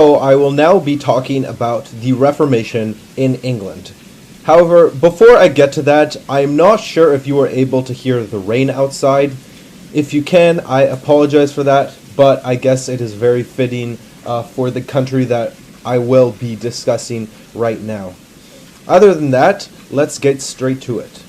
So I will now be talking about the Reformation in England. However, before I get to that, I'm not sure if you were able to hear the rain outside. If you can, I apologize for that, but I guess it is very fitting for the country that I will be discussing right now. Other than that, let's get straight to it.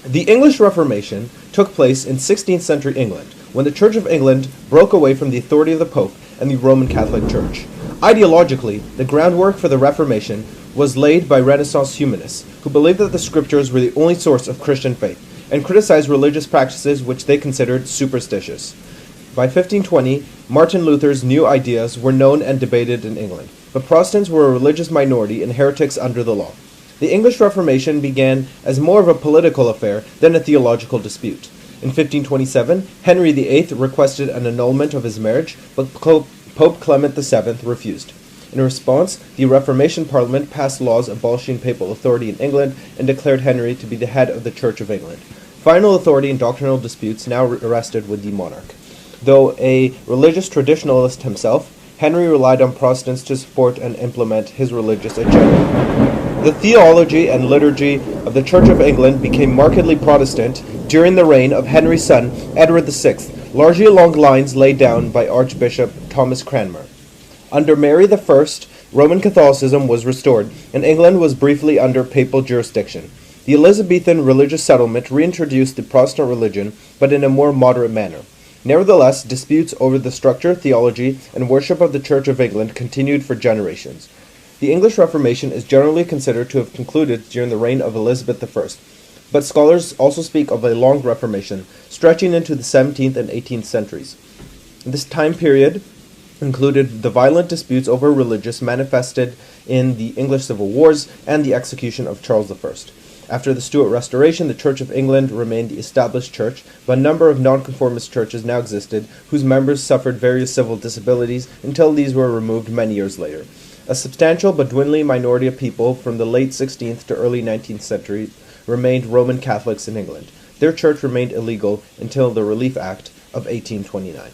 The English Reformation took place in 16th century England, when the Church of England broke away from the authority of the Pope and the Roman Catholic Church. Ideologically, the groundwork for the Reformation was laid by Renaissance humanists, who believed that the Scriptures were the only source of Christian faith, and criticized religious practices which they considered superstitious. By 1520, Martin Luther's new ideas were known and debated in England, but Protestants were a religious minority and heretics under the law. The English Reformation began as more of a political affair than a theological dispute. In 1527, Henry VIII requested an annulment of his marriage, but Pope Clement VII refused. In response, the Reformation Parliament passed laws abolishing papal authority in England and declared Henry to be the head of the Church of England. Final authority in doctrinal disputes now rested with the monarch. Though a religious traditionalist himself, Henry relied on Protestants to support and implement his religious agenda. The theology and liturgy of the Church of England became markedly Protestant during the reign of Henry's son, Edward VI, largely along lines laid down by Archbishop Thomas Cranmer. Under Mary I, Roman Catholicism was restored, and England was briefly under papal jurisdiction. The Elizabethan religious settlement reintroduced the Protestant religion, but in a more moderate manner. Nevertheless, disputes over the structure, theology, and worship of the Church of England continued for generations. The English Reformation is generally considered to have concluded during the reign of Elizabeth I, but scholars also speak of a long Reformation, stretching into the 17th and 18th centuries. This time period included the violent disputes over religious manifested in the English Civil Wars and the execution of Charles I. After the Stuart Restoration, the Church of England remained the established church, but a number of nonconformist churches now existed, whose members suffered various civil disabilities until these were removed many years later. A substantial but dwindling minority of people from the late 16th to early 19th century remained Roman Catholics in England. Their church remained illegal until the Relief Act of 1829.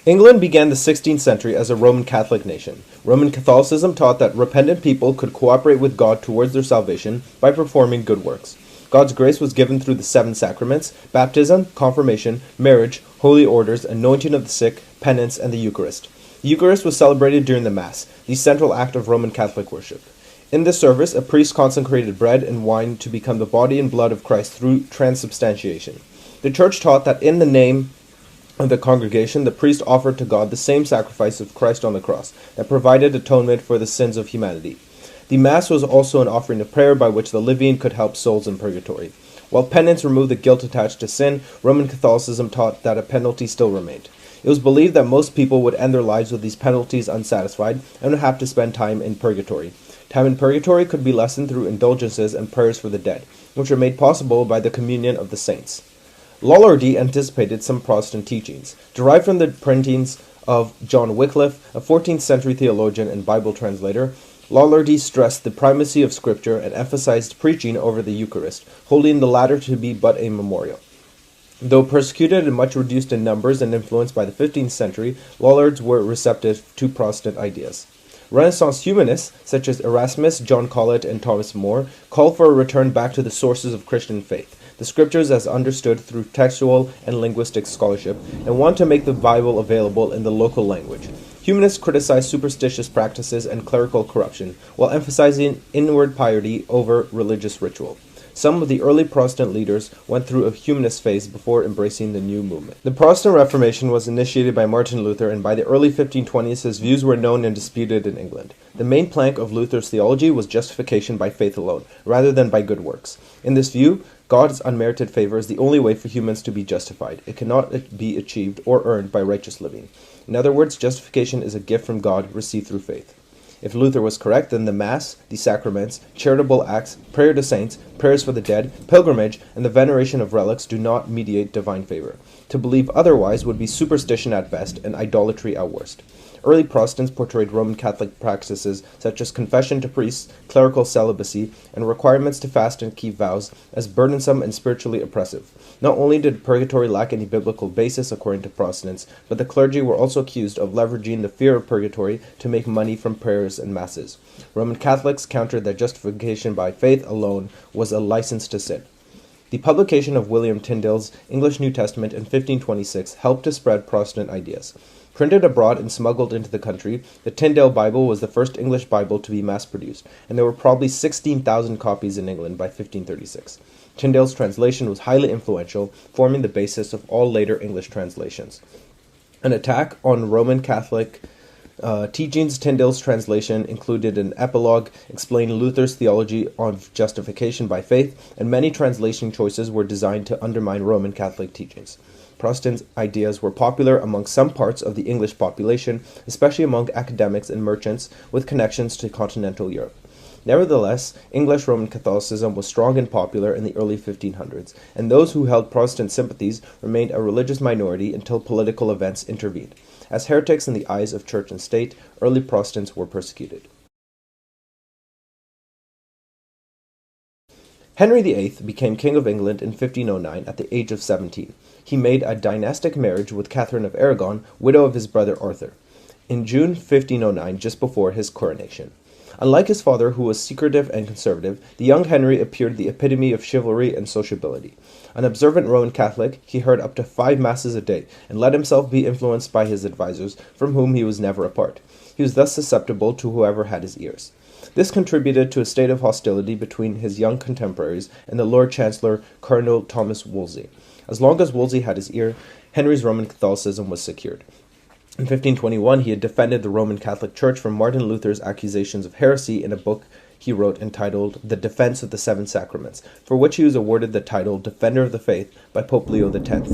England began the 16th century as a Roman Catholic nation. Roman Catholicism taught that repentant people could cooperate with God towards their salvation by performing good works. God's grace was given through the 7 sacraments: baptism, confirmation, marriage, holy orders, anointing of the sick, penance, and the Eucharist. The Eucharist was celebrated during the Mass, the central act of Roman Catholic worship. In this service, a priest consecrated bread and wine to become the body and blood of Christ through transubstantiation. The Church taught that in the name of the congregation, the priest offered to God the same sacrifice of Christ on the cross that provided atonement for the sins of humanity. The Mass was also an offering of prayer by which the living could help souls in purgatory. While penance removed the guilt attached to sin, Roman Catholicism taught that a penalty still remained. It was believed that most people would end their lives with these penalties unsatisfied and would have to spend time in purgatory. Time in purgatory could be lessened through indulgences and prayers for the dead, which were made possible by the communion of the saints. Lollardy anticipated some Protestant teachings, derived from the printings of John Wycliffe, a 14th century theologian and Bible translator. Lollardy stressed the primacy of Scripture and emphasized preaching over the Eucharist, holding the latter to be but a memorial. Though persecuted and much reduced in numbers and influenced by the 15th century, Lollards were receptive to Protestant ideas. Renaissance humanists, such as Erasmus, John Colet, and Thomas More, called for a return back to the sources of Christian faith, the Scriptures as understood through textual and linguistic scholarship, and want to make the Bible available in the local language. Humanists criticized superstitious practices and clerical corruption, while emphasizing inward piety over religious ritual. Some of the early Protestant leaders went through a humanist phase before embracing the new movement. The Protestant Reformation was initiated by Martin Luther, and by the early 1520s his views were known and disputed in England. The main plank of Luther's theology was justification by faith alone, rather than by good works. In this view, God's unmerited favor is the only way for humans to be justified. It cannot be achieved or earned by righteous living. In other words, justification is a gift from God received through faith. If Luther was correct, then the Mass, the sacraments, charitable acts, prayer to saints, prayers for the dead, pilgrimage, and the veneration of relics do not mediate divine favor. To believe otherwise would be superstition at best and idolatry at worst. Early Protestants portrayed Roman Catholic practices such as confession to priests, clerical celibacy, and requirements to fast and keep vows as burdensome and spiritually oppressive. Not only did purgatory lack any biblical basis according to Protestants, but the clergy were also accused of leveraging the fear of purgatory to make money from prayers and masses. Roman Catholics countered that justification by faith alone was a license to sin. The publication of William Tyndale's English New Testament in 1526 helped to spread Protestant ideas. Printed abroad and smuggled into the country, the Tyndale Bible was the first English Bible to be mass-produced, and there were probably 16,000 copies in England by 1536. Tyndale's translation was highly influential, forming the basis of all later English translations. An attack on Roman Catholic teachings, Tyndale's translation included an epilogue explaining Luther's theology of justification by faith, and many translation choices were designed to undermine Roman Catholic teachings. Protestant ideas were popular among some parts of the English population, especially among academics and merchants with connections to continental Europe. Nevertheless, English Roman Catholicism was strong and popular in the early 1500s, and those who held Protestant sympathies remained a religious minority until political events intervened. As heretics in the eyes of church and state, early Protestants were persecuted. Henry VIII became King of England in 1509 at the age of 17. He made a dynastic marriage with Catherine of Aragon, widow of his brother Arthur, in June 1509, just before his coronation. Unlike his father, who was secretive and conservative, the young Henry appeared the epitome of chivalry and sociability. An observant Roman Catholic, he heard up to 5 masses a day, and let himself be influenced by his advisers, from whom he was never apart. He was thus susceptible to whoever had his ears. This contributed to a state of hostility between his young contemporaries and the Lord Chancellor, Cardinal Thomas Wolsey. As long as Wolsey had his ear, Henry's Roman Catholicism was secured. In 1521, he had defended the Roman Catholic Church from Martin Luther's accusations of heresy in a book he wrote entitled The Defense of the Seven Sacraments, for which he was awarded the title Defender of the Faith by Pope Leo X.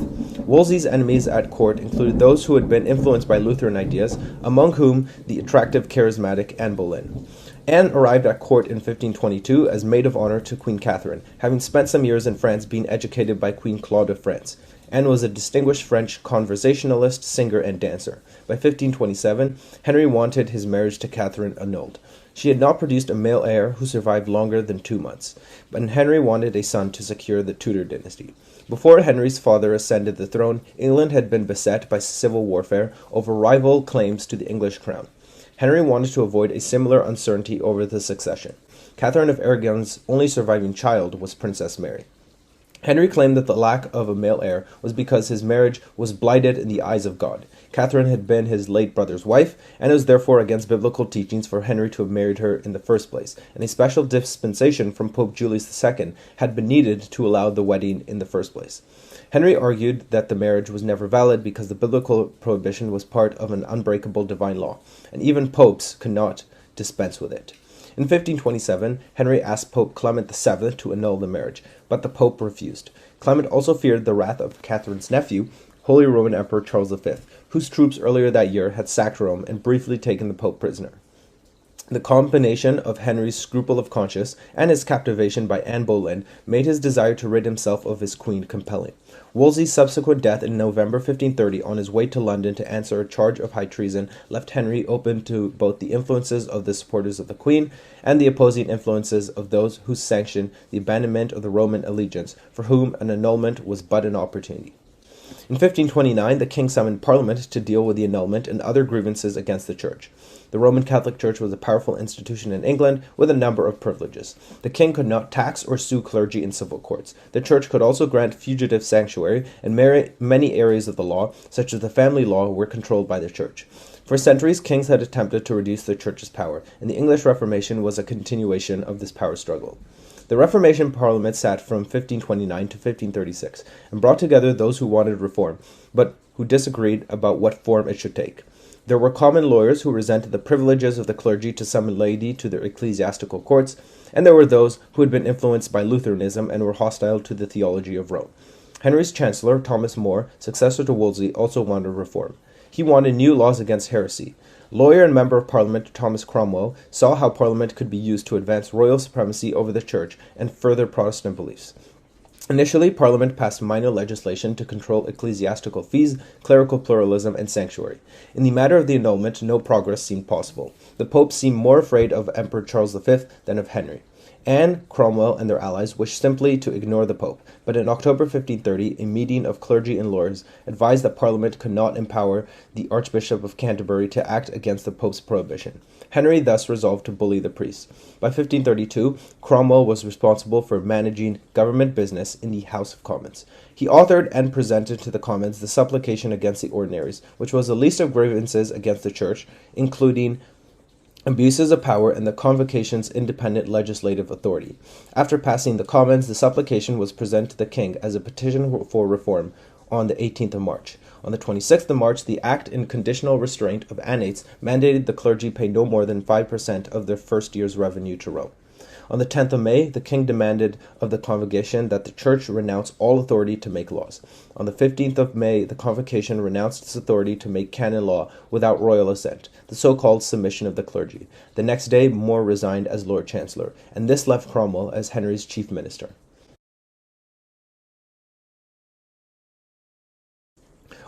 Wolsey's enemies at court included those who had been influenced by Lutheran ideas, among whom the attractive charismatic Anne Boleyn. Anne arrived at court in 1522 as maid of honor to Queen Catherine, having spent some years in France being educated by Queen Claude of France. Anne was a distinguished French conversationalist, singer, and dancer. By 1527, Henry wanted his marriage to Catherine annulled. She had not produced a male heir who survived longer than 2 months, and Henry wanted a son to secure the Tudor dynasty. Before Henry's father ascended the throne, England had been beset by civil warfare over rival claims to the English crown. Henry wanted to avoid a similar uncertainty over the succession. Catherine of Aragon's only surviving child was Princess Mary. Henry claimed that the lack of a male heir was because his marriage was blighted in the eyes of God. Catherine had been his late brother's wife, and it was therefore against biblical teachings for Henry to have married her in the first place, and a special dispensation from Pope Julius II had been needed to allow the wedding in the first place. Henry argued that the marriage was never valid because the biblical prohibition was part of an unbreakable divine law, and even popes could not dispense with it. In 1527, Henry asked Pope Clement VII to annul the marriage, but the Pope refused. Clement also feared the wrath of Catherine's nephew, Holy Roman Emperor Charles V, whose troops earlier that year had sacked Rome and briefly taken the Pope prisoner. The combination of Henry's scruple of conscience and his captivation by Anne Boleyn made his desire to rid himself of his queen compelling. Wolsey's subsequent death in November 1530 on his way to London to answer a charge of high treason left Henry open to both the influences of the supporters of the queen and the opposing influences of those who sanctioned the abandonment of the Roman allegiance, for whom an annulment was but an opportunity. In 1529, the king summoned Parliament to deal with the annulment and other grievances against the Church. The Roman Catholic Church was a powerful institution in England with a number of privileges. The king could not tax or sue clergy in civil courts. The Church could also grant fugitive sanctuary, and many areas of the law, such as the family law, were controlled by the Church. For centuries, kings had attempted to reduce the Church's power, and the English Reformation was a continuation of this power struggle. The Reformation Parliament sat from 1529 to 1536 and brought together those who wanted reform, but who disagreed about what form it should take. There were common lawyers who resented the privileges of the clergy to summon laity to their ecclesiastical courts, and there were those who had been influenced by Lutheranism and were hostile to the theology of Rome. Henry's chancellor, Thomas More, successor to Wolsey, also wanted reform. He wanted new laws against heresy. Lawyer and Member of Parliament Thomas Cromwell saw how Parliament could be used to advance royal supremacy over the Church and further Protestant beliefs. Initially, Parliament passed minor legislation to control ecclesiastical fees, clerical pluralism, and sanctuary. In the matter of the annulment, no progress seemed possible. The Pope seemed more afraid of Emperor Charles V than of Henry. Anne, Cromwell, and their allies wished simply to ignore the Pope, but in October 1530, a meeting of clergy and lords advised that Parliament could not empower the Archbishop of Canterbury to act against the Pope's prohibition. Henry thus resolved to bully the priests. By 1532, Cromwell was responsible for managing government business in the House of Commons. He authored and presented to the Commons the Supplication against the Ordinaries, which was a list of grievances against the Church, including abuses of power and the Convocation's independent legislative authority. After passing the Commons, the supplication was presented to the King as a petition for reform on the 18th of March. On the 26th of March, the Act in Conditional Restraint of Annates mandated the clergy pay no more than 5% of their first year's revenue to Rome. On the 10th of May, the king demanded of the Convocation that the Church renounce all authority to make laws. On the 15th of May, the Convocation renounced its authority to make canon law without royal assent, the so-called submission of the clergy. The next day, More resigned as Lord Chancellor, and this left Cromwell as Henry's chief minister.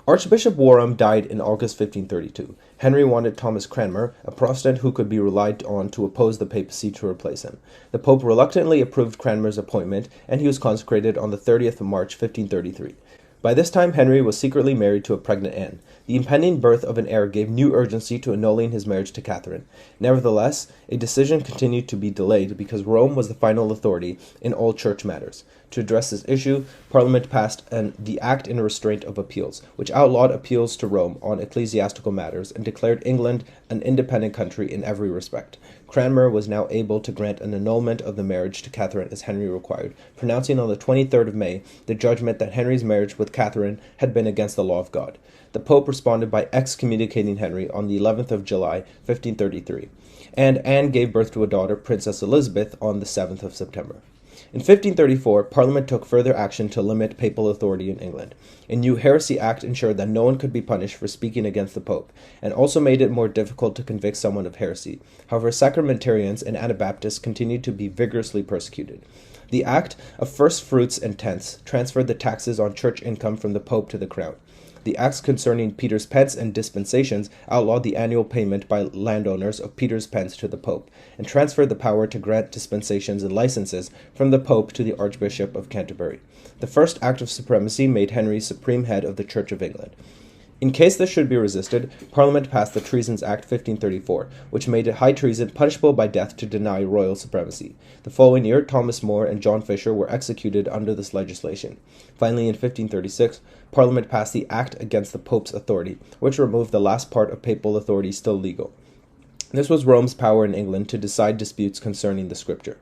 Archbishop Warham died in August 1532. Henry wanted Thomas Cranmer, a Protestant who could be relied on to oppose the papacy, to replace him. The Pope reluctantly approved Cranmer's appointment, and he was consecrated on the 30th of March 1533. By this time, Henry was secretly married to a pregnant Anne. The impending birth of an heir gave new urgency to annulling his marriage to Catherine. Nevertheless, a decision continued to be delayed because Rome was the final authority in all church matters. To address this issue, Parliament passed the Act in Restraint of Appeals, which outlawed appeals to Rome on ecclesiastical matters and declared England an independent country in every respect. Cranmer was now able to grant an annulment of the marriage to Catherine as Henry required, pronouncing on the 23rd of May the judgment that Henry's marriage with Catherine had been against the law of God. The Pope responded by excommunicating Henry on the 11th of July, 1533, and Anne gave birth to a daughter, Princess Elizabeth, on the 7th of September. In 1534, Parliament took further action to limit papal authority in England. A new Heresy Act ensured that no one could be punished for speaking against the Pope, and also made it more difficult to convict someone of heresy. However, Sacramentarians and Anabaptists continued to be vigorously persecuted. The Act of First Fruits and Tenths transferred the taxes on church income from the Pope to the Crown. The acts concerning Peter's pence and dispensations outlawed the annual payment by landowners of Peter's pence to the Pope, and transferred the power to grant dispensations and licenses from the Pope to the Archbishop of Canterbury. The first act of supremacy made Henry supreme head of the Church of England. In case this should be resisted, Parliament passed the Treasons Act 1534, which made it high treason punishable by death to deny royal supremacy. The following year, Thomas More and John Fisher were executed under this legislation. Finally, in 1536, Parliament passed the Act Against the Pope's Authority, which removed the last part of papal authority still legal. This was Rome's power in England to decide disputes concerning the Scripture.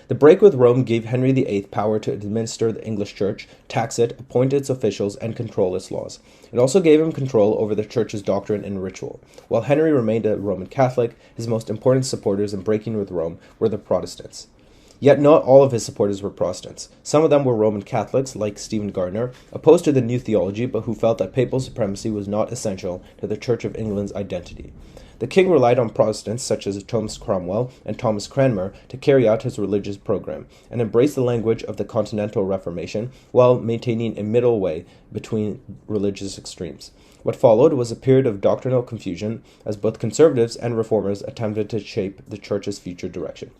The break with Rome gave Henry VIII power to administer the English Church, tax it, appoint its officials, and control its laws. It also gave him control over the Church's doctrine and ritual. While Henry remained a Roman Catholic, his most important supporters in breaking with Rome were the Protestants. Yet not all of his supporters were Protestants. Some of them were Roman Catholics, like Stephen Gardiner, opposed to the new theology, but who felt that papal supremacy was not essential to the Church of England's identity. The king relied on Protestants such as Thomas Cromwell and Thomas Cranmer to carry out his religious program, and embrace the language of the Continental Reformation while maintaining a middle way between religious extremes. What followed was a period of doctrinal confusion as both conservatives and reformers attempted to shape the Church's future direction.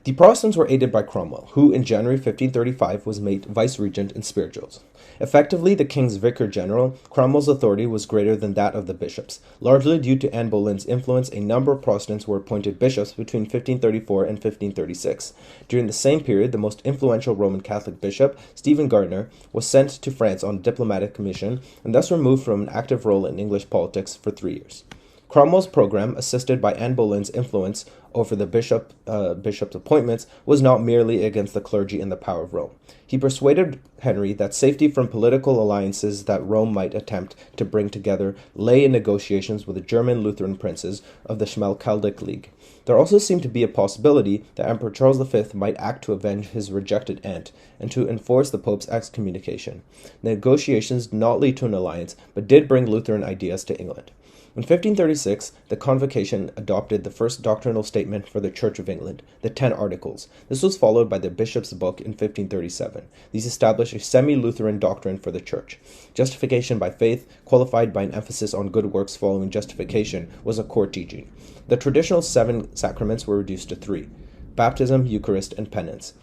The Protestants were aided by Cromwell, who in January 1535 was made vice-regent in spirituals. Effectively the king's vicar-general, Cromwell's authority was greater than that of the bishops. Largely due to Anne Boleyn's influence, a number of Protestants were appointed bishops between 1534 and 1536. During the same period, the most influential Roman Catholic bishop, Stephen Gardiner, was sent to France on a diplomatic commission, and thus removed from an active role in English politics for 3 years. Cromwell's program, assisted by Anne Boleyn's influence over the bishop's appointments, was not merely against the clergy and the power of Rome. He persuaded Henry that safety from political alliances that Rome might attempt to bring together lay in negotiations with the German Lutheran princes of the Schmalkaldic League. There also seemed to be a possibility that Emperor Charles V might act to avenge his rejected aunt and to enforce the Pope's excommunication. The negotiations did not lead to an alliance, but did bring Lutheran ideas to England. In 1536, the Convocation adopted the first doctrinal statement for the Church of England, the 10 Articles. This was followed by the Bishop's Book in 1537. These established a semi-Lutheran doctrine for the Church. Justification by faith, qualified by an emphasis on good works following justification, was a core teaching. The traditional 7 sacraments were reduced to 3: baptism, Eucharist, and penance.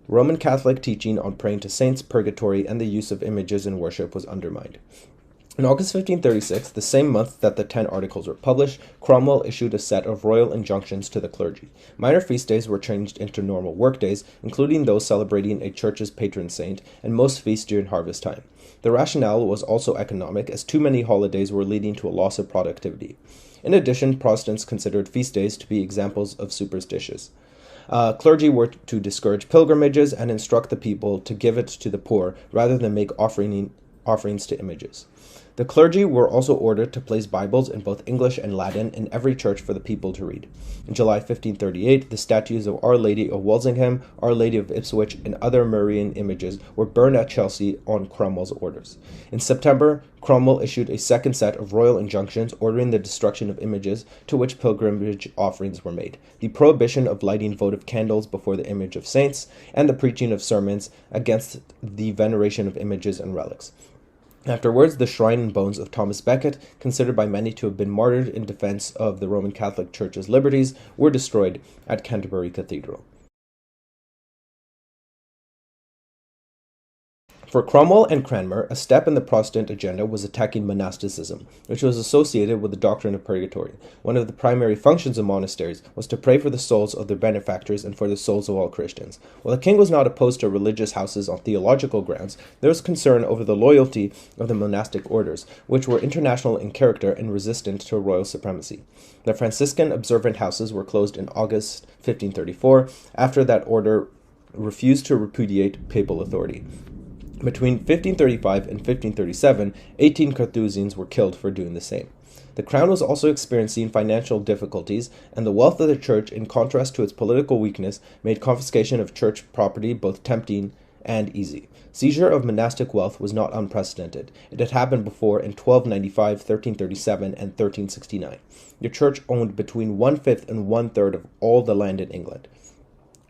Roman Catholic teaching on praying to saints, purgatory, and the use of images in worship was undermined. In August 1536, the same month that the 10 Articles were published, Cromwell issued a set of royal injunctions to the clergy. Minor feast days were changed into normal work days, including those celebrating a church's patron saint, and most feasts during harvest time. The rationale was also economic, as too many holidays were leading to a loss of productivity. In addition, Protestants considered feast days to be examples of superstitions. Clergy were to discourage pilgrimages and instruct the people to give it to the poor rather than make offerings to images. The clergy were also ordered to place Bibles in both English and Latin in every church for the people to read. In July 1538, the statues of Our Lady of Walsingham, Our Lady of Ipswich, and other Marian images were burned at Chelsea on Cromwell's orders. In September, Cromwell issued a second set of royal injunctions ordering the destruction of images to which pilgrimage offerings were made, the prohibition of lighting votive candles before the image of saints, and the preaching of sermons against the veneration of images and relics. Afterwards, the shrine and bones of Thomas Becket, considered by many to have been martyred in defense of the Roman Catholic Church's liberties, were destroyed at Canterbury Cathedral. For Cromwell and Cranmer, a step in the Protestant agenda was attacking monasticism, which was associated with the doctrine of purgatory. One of the primary functions of monasteries was to pray for the souls of their benefactors and for the souls of all Christians. While the king was not opposed to religious houses on theological grounds, there was concern over the loyalty of the monastic orders, which were international in character and resistant to royal supremacy. The Franciscan observant houses were closed in August 1534, after that order refused to repudiate papal authority. Between 1535 and 1537, 18 Carthusians were killed for doing the same. The crown was also experiencing financial difficulties, and the wealth of the church, in contrast to its political weakness, made confiscation of church property both tempting and easy. Seizure of monastic wealth was not unprecedented. It had happened before in 1295, 1337, and 1369. The church owned between 1/5 and 1/3 of all the land in England.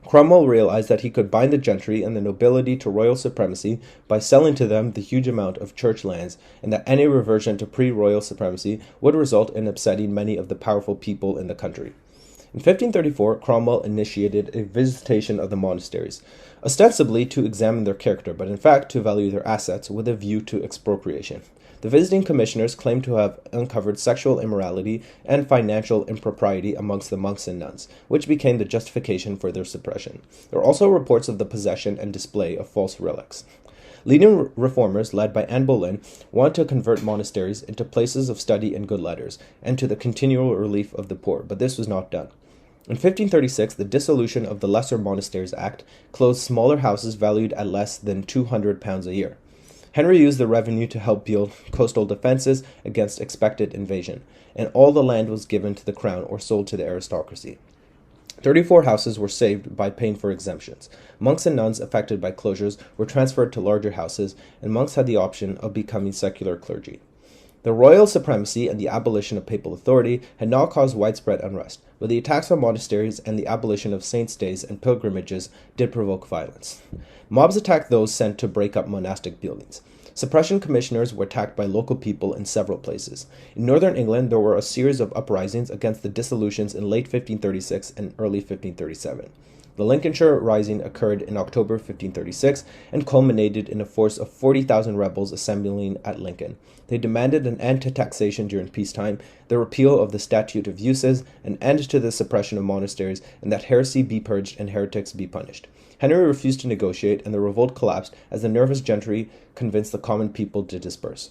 Cromwell realized that he could bind the gentry and the nobility to royal supremacy by selling to them the huge amount of church lands, and that any reversion to pre-royal supremacy would result in upsetting many of the powerful people in the country. In 1534, Cromwell initiated a visitation of the monasteries, ostensibly to examine their character, but in fact to value their assets with a view to expropriation. The visiting commissioners claimed to have uncovered sexual immorality and financial impropriety amongst the monks and nuns, which became the justification for their suppression. There are also reports of the possession and display of false relics. Leading reformers, led by Anne Boleyn, wanted to convert monasteries into places of study and good letters, and to the continual relief of the poor, but this was not done. In 1536, the Dissolution of the Lesser Monasteries Act closed smaller houses valued at less than £200 a year. Henry used the revenue to help build coastal defenses against expected invasion, and all the land was given to the crown or sold to the aristocracy. 34 houses were saved by paying for exemptions. Monks and nuns affected by closures were transferred to larger houses, and monks had the option of becoming secular clergy. The royal supremacy and the abolition of papal authority had not caused widespread unrest, but the attacks on monasteries and the abolition of saints' days and pilgrimages did provoke violence. Mobs attacked those sent to break up monastic buildings. Suppression commissioners were attacked by local people in several places. In northern England, there were a series of uprisings against the dissolutions in late 1536 and early 1537. The Lincolnshire Rising occurred in October 1536 and culminated in a force of 40,000 rebels assembling at Lincoln. They demanded an end to taxation during peacetime, the repeal of the Statute of Uses, an end to the suppression of monasteries, and that heresy be purged and heretics be punished. Henry refused to negotiate, and the revolt collapsed as the nervous gentry convinced the common people to disperse.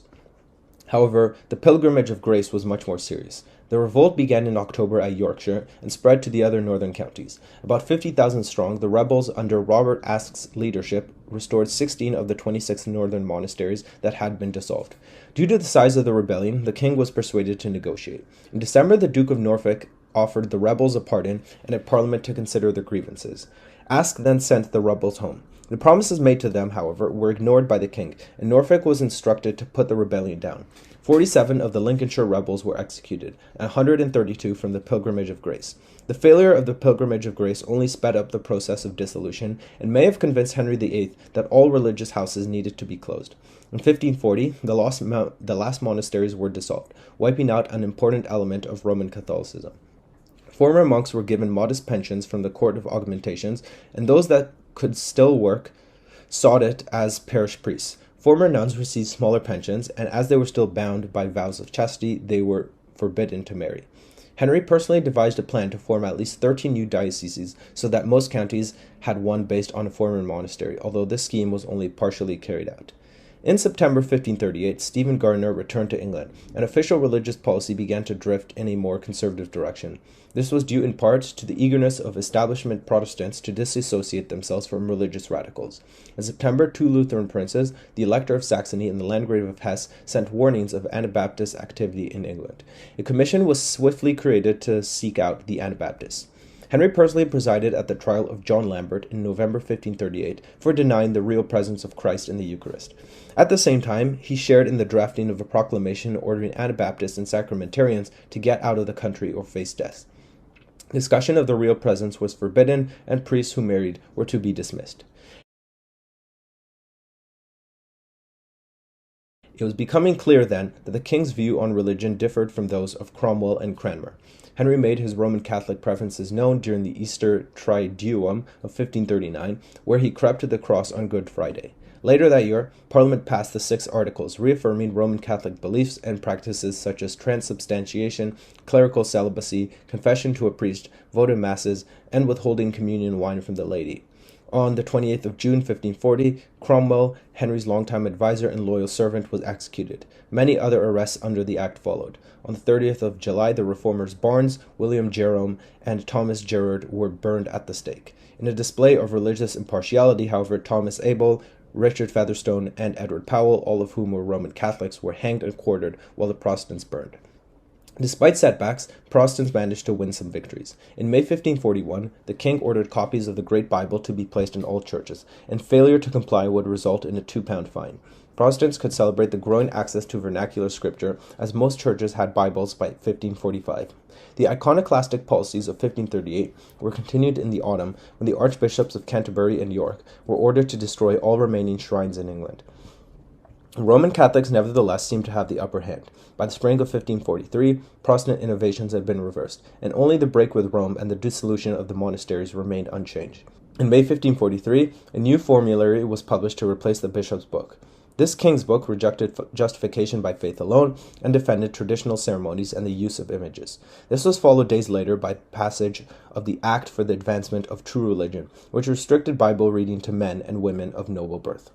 However, the Pilgrimage of Grace was much more serious. The revolt began in October at Yorkshire and spread to the other northern counties. About 50,000 strong, the rebels under Robert Aske's leadership restored 16 of the 26 northern monasteries that had been dissolved. Due to the size of the rebellion, the king was persuaded to negotiate. In December, the Duke of Norfolk offered the rebels a pardon and a parliament to consider their grievances. Aske then sent the rebels home. The promises made to them, however, were ignored by the king, and Norfolk was instructed to put the rebellion down. 47 of the Lincolnshire rebels were executed, and 132 from the Pilgrimage of Grace. The failure of the Pilgrimage of Grace only sped up the process of dissolution, and may have convinced Henry VIII that all religious houses needed to be closed. In 1540, the last monasteries were dissolved, wiping out an important element of Roman Catholicism. Former monks were given modest pensions from the Court of Augmentations, and those that could still work sought it as parish priests. Former nuns received smaller pensions, and as they were still bound by vows of chastity, they were forbidden to marry. Henry personally devised a plan to form at least 13 new dioceses, so that most counties had one based on a former monastery, although this scheme was only partially carried out. In September 1538, Stephen Gardiner returned to England, and official religious policy began to drift in a more conservative direction. This was due in part to the eagerness of establishment Protestants to disassociate themselves from religious radicals. In September, 2 Lutheran princes, the Elector of Saxony and the Landgrave of Hesse, sent warnings of Anabaptist activity in England. A commission was swiftly created to seek out the Anabaptists. Henry personally presided at the trial of John Lambert in November 1538 for denying the real presence of Christ in the Eucharist. At the same time, he shared in the drafting of a proclamation ordering Anabaptists and Sacramentarians to get out of the country or face death. Discussion of the real presence was forbidden, and priests who married were to be dismissed. It was becoming clear then that the king's view on religion differed from those of Cromwell and Cranmer. Henry made his Roman Catholic preferences known during the Easter Triduum of 1539, where he crept to the cross on Good Friday. Later that year, Parliament passed the 6 Articles, reaffirming Roman Catholic beliefs and practices such as transubstantiation, clerical celibacy, confession to a priest, votive masses, and withholding communion wine from the laity. On the 28th of June 1540, Cromwell, Henry's longtime advisor and loyal servant, was executed. Many other arrests under the act followed. On the 30th of July, the reformers Barnes, William Jerome, and Thomas Gerard were burned at the stake. In a display of religious impartiality, however, Thomas Abel, Richard Featherstone, and Edward Powell, all of whom were Roman Catholics, were hanged and quartered, while the Protestants burned. Despite setbacks, Protestants managed to win some victories. In May 1541, the king ordered copies of the Great Bible to be placed in all churches, and failure to comply would result in a £2 fine. Protestants could celebrate the growing access to vernacular scripture, as most churches had Bibles by 1545. The iconoclastic policies of 1538 were continued in the autumn, when the archbishops of Canterbury and York were ordered to destroy all remaining shrines in England. Roman Catholics nevertheless seemed to have the upper hand. By the spring of 1543, Protestant innovations had been reversed, and only the break with Rome and the dissolution of the monasteries remained unchanged. In May 1543, a new formulary was published to replace the bishop's book. This king's book rejected justification by faith alone and defended traditional ceremonies and the use of images. This was followed days later by passage of the Act for the Advancement of True Religion, which restricted Bible reading to men and women of noble birth.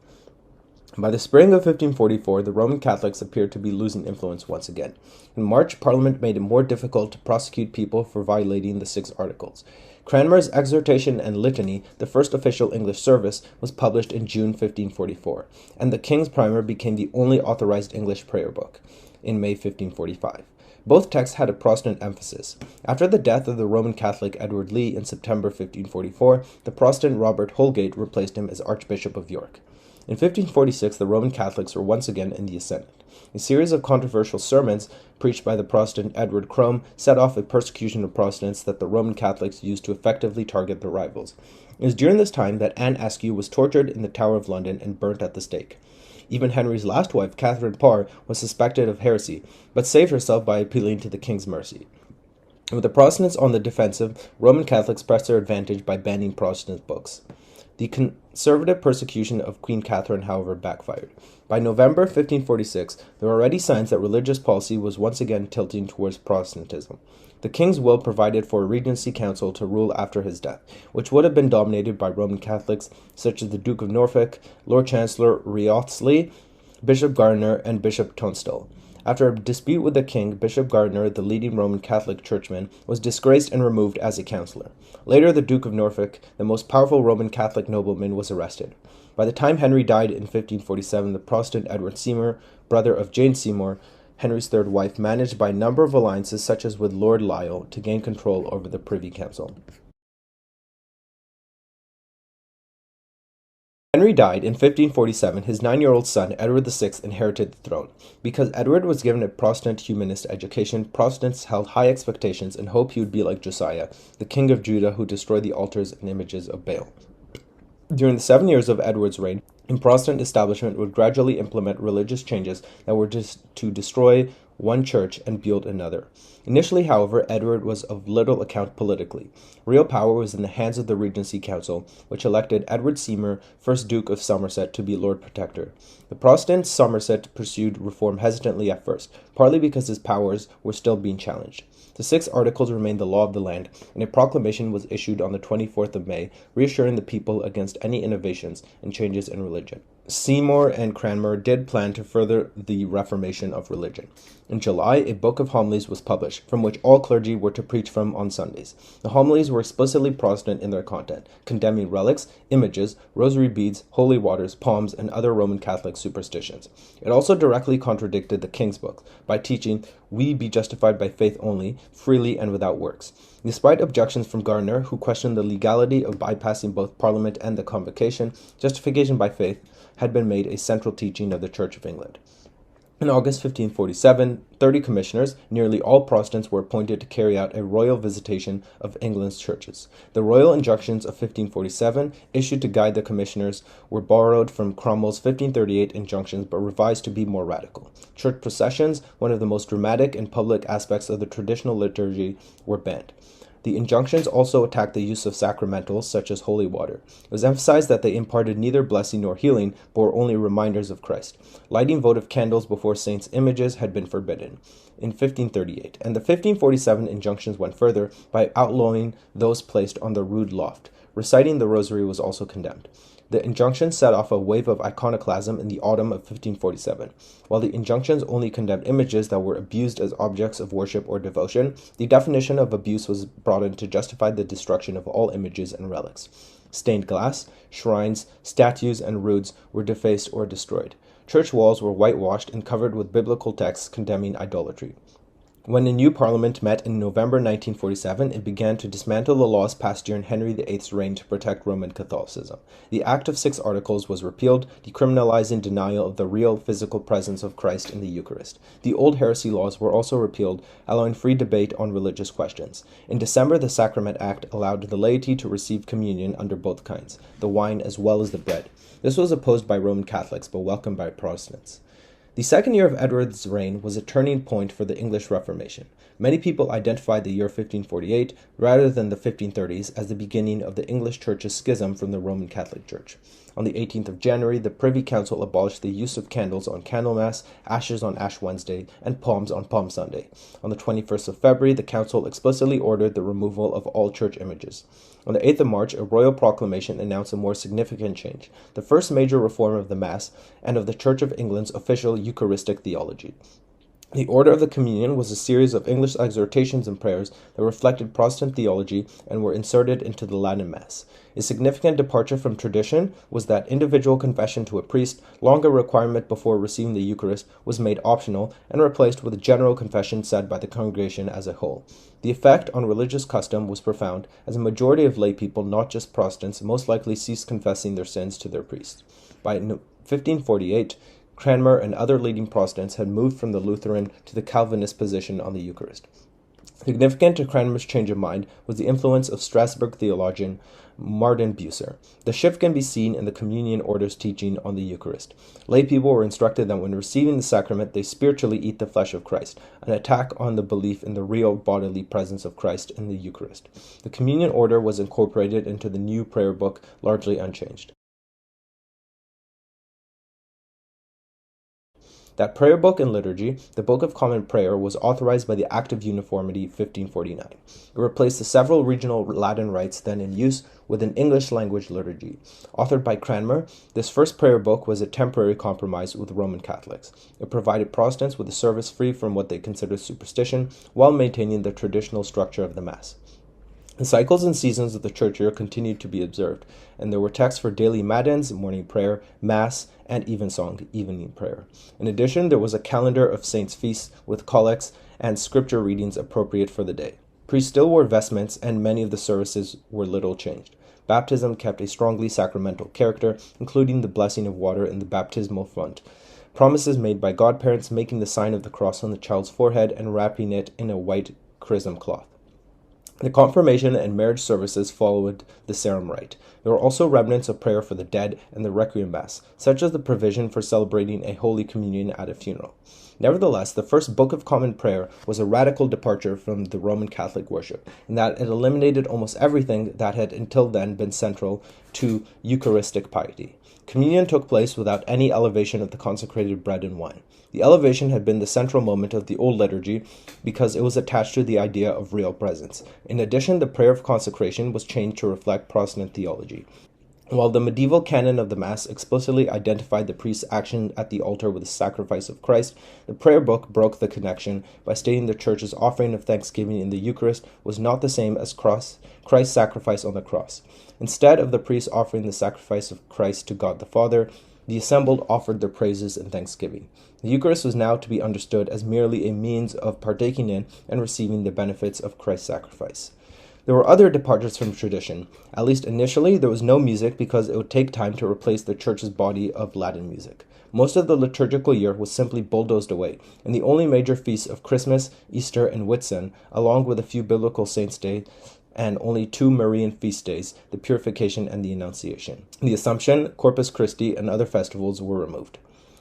By the spring of 1544, the Roman Catholics appeared to be losing influence once again. In March, Parliament made it more difficult to prosecute people for violating the 6 Articles. Cranmer's Exhortation and Litany, the first official English service, was published in June 1544, and the King's Primer became the only authorized English prayer book in May 1545. Both texts had a Protestant emphasis. After the death of the Roman Catholic Edward Lee in September 1544, the Protestant Robert Holgate replaced him as Archbishop of York. In 1546, the Roman Catholics were once again in the ascendant. A series of controversial sermons preached by the Protestant Edward Crome set off a persecution of Protestants that the Roman Catholics used to effectively target their rivals. It was during this time that Anne Askew was tortured in the Tower of London and burnt at the stake. Even Henry's last wife, Catherine Parr, was suspected of heresy, but saved herself by appealing to the king's mercy. With the Protestants on the defensive, Roman Catholics pressed their advantage by banning Protestant books. The conservative persecution of Queen Catherine, however, backfired. By November 1546, there were already signs that religious policy was once again tilting towards Protestantism. The king's will provided for a regency council to rule after his death, which would have been dominated by Roman Catholics such as the Duke of Norfolk, Lord Chancellor Wriothesley, Bishop Gardiner, and Bishop Tunstall. After a dispute with the king, Bishop Gardiner, the leading Roman Catholic churchman, was disgraced and removed as a councillor. Later, the Duke of Norfolk, the most powerful Roman Catholic nobleman, was arrested. By the time Henry died in 1547, the Protestant Edward Seymour, brother of Jane Seymour, Henry's third wife, managed by a number of alliances such as with Lord Lisle to gain control over the Privy Council. Henry died in 1547. His 9-year-old son, Edward VI, inherited the throne. Because Edward was given a Protestant humanist education, Protestants held high expectations and hoped he would be like Josiah, the king of Judah who destroyed the altars and images of Baal. During the 7 years of Edward's reign, the Protestant establishment would gradually implement religious changes that were to destroy one church and build another. Initially, however, Edward was of little account politically. Real power was in the hands of the Regency Council, which elected Edward Seymour, 1st Duke of Somerset, to be Lord Protector. The Protestant Somerset pursued reform hesitantly at first, partly because his powers were still being challenged. The 6 Articles remained the law of the land, and a proclamation was issued on the 24th of May, reassuring the people against any innovations and changes in religion. Seymour and Cranmer did plan to further the reformation of religion. In July, a book of homilies was published, from which all clergy were to preach from on Sundays. The homilies were explicitly Protestant in their content, condemning relics, images, rosary beads, holy waters, palms, and other Roman Catholic superstitions. It also directly contradicted the King's Book by teaching, "We be justified by faith only, freely and without works." Despite objections from Gardiner, who questioned the legality of bypassing both Parliament and the Convocation, justification by faith had been made a central teaching of the Church of England. In August 1547, 30 commissioners, nearly all Protestants, were appointed to carry out a royal visitation of England's churches. The royal injunctions of 1547, issued to guide the commissioners, were borrowed from Cromwell's 1538 injunctions but revised to be more radical. Church processions, one of the most dramatic and public aspects of the traditional liturgy, were banned. The injunctions also attacked the use of sacramentals, such as holy water. It was emphasized that they imparted neither blessing nor healing, but were only reminders of Christ. Lighting votive candles before saints' images had been forbidden in 1538, and the 1547 injunctions went further by outlawing those placed on the rood loft. Reciting the rosary was also condemned. The injunctions set off a wave of iconoclasm in the autumn of 1547. While the injunctions only condemned images that were abused as objects of worship or devotion, the definition of abuse was broadened to justify the destruction of all images and relics. Stained glass, shrines, statues, and roods were defaced or destroyed. Church walls were whitewashed and covered with biblical texts condemning idolatry. When a new parliament met in November 1947, it began to dismantle the laws passed during Henry VIII's reign to protect Roman Catholicism. The Act of 6 Articles was repealed, decriminalizing denial of the real physical presence of Christ in the Eucharist. The old heresy laws were also repealed, allowing free debate on religious questions. In December, the Sacrament Act allowed the laity to receive communion under both kinds, the wine as well as the bread. This was opposed by Roman Catholics, but welcomed by Protestants. The second year of Edward's reign was a turning point for the English Reformation. Many people identified the year 1548, rather than the 1530s, as the beginning of the English Church's schism from the Roman Catholic Church. On the 18th of January, the Privy Council abolished the use of candles on Candlemas, ashes on Ash Wednesday, and palms on Palm Sunday. On the 21st of February, the Council explicitly ordered the removal of all church images. On the 8th of March, a royal proclamation announced a more significant change, the first major reform of the Mass and of the Church of England's official Eucharistic theology. The Order of the Communion was a series of English exhortations and prayers that reflected Protestant theology and were inserted into the Latin Mass. A significant departure from tradition was that individual confession to a priest, long a requirement before receiving the Eucharist, was made optional and replaced with a general confession said by the congregation as a whole. The effect on religious custom was profound, as a majority of lay people, not just Protestants, most likely ceased confessing their sins to their priests. By 1548, Cranmer and other leading Protestants had moved from the Lutheran to the Calvinist position on the Eucharist. Significant to Cranmer's change of mind was the influence of Strasbourg theologian Martin Bucer. The shift can be seen in the communion order's teaching on the Eucharist. Lay people were instructed that when receiving the sacrament, they spiritually eat the flesh of Christ, an attack on the belief in the real bodily presence of Christ in the Eucharist. The communion order was incorporated into the new prayer book, largely unchanged. That prayer book and liturgy, the Book of Common Prayer, was authorized by the Act of Uniformity 1549. It replaced the several regional Latin rites then in use with an English language liturgy. Authored by Cranmer, this first prayer book was a temporary compromise with Roman Catholics. It provided Protestants with a service free from what they considered superstition, while maintaining the traditional structure of the Mass. The cycles and seasons of the church year continued to be observed, and there were texts for daily matins, morning prayer, mass, and evensong, evening prayer. In addition, there was a calendar of saints' feasts with collects and scripture readings appropriate for the day. Priests still wore vestments, and many of the services were little changed. Baptism kept a strongly sacramental character, including the blessing of water in the baptismal font, promises made by godparents making the sign of the cross on the child's forehead and wrapping it in a white chrism cloth. The confirmation and marriage services followed the Sarum rite. There were also remnants of prayer for the dead and the Requiem Mass, such as the provision for celebrating a Holy Communion at a funeral. Nevertheless, the first Book of Common Prayer was a radical departure from the Roman Catholic worship, in that it eliminated almost everything that had until then been central to Eucharistic piety. Communion took place without any elevation of the consecrated bread and wine. The elevation had been the central moment of the old liturgy because it was attached to the idea of real presence. In addition, the prayer of consecration was changed to reflect Protestant theology. While the medieval canon of the Mass explicitly identified the priest's action at the altar with the sacrifice of Christ, the prayer book broke the connection by stating the Church's offering of thanksgiving in the Eucharist was not the same as Christ's sacrifice on the cross. Instead of the priest offering the sacrifice of Christ to God the Father, the assembled offered their praises and thanksgiving. The Eucharist was now to be understood as merely a means of partaking in and receiving the benefits of Christ's sacrifice. There were other departures from tradition. At least initially, there was no music because it would take time to replace the Church's body of Latin music. Most of the liturgical year was simply bulldozed away, and the only major feasts of Christmas, Easter, and Whitsun, along with a few biblical saints' days, and only 2 Marian feast days, the Purification and the Annunciation. The Assumption, Corpus Christi, and other festivals were removed.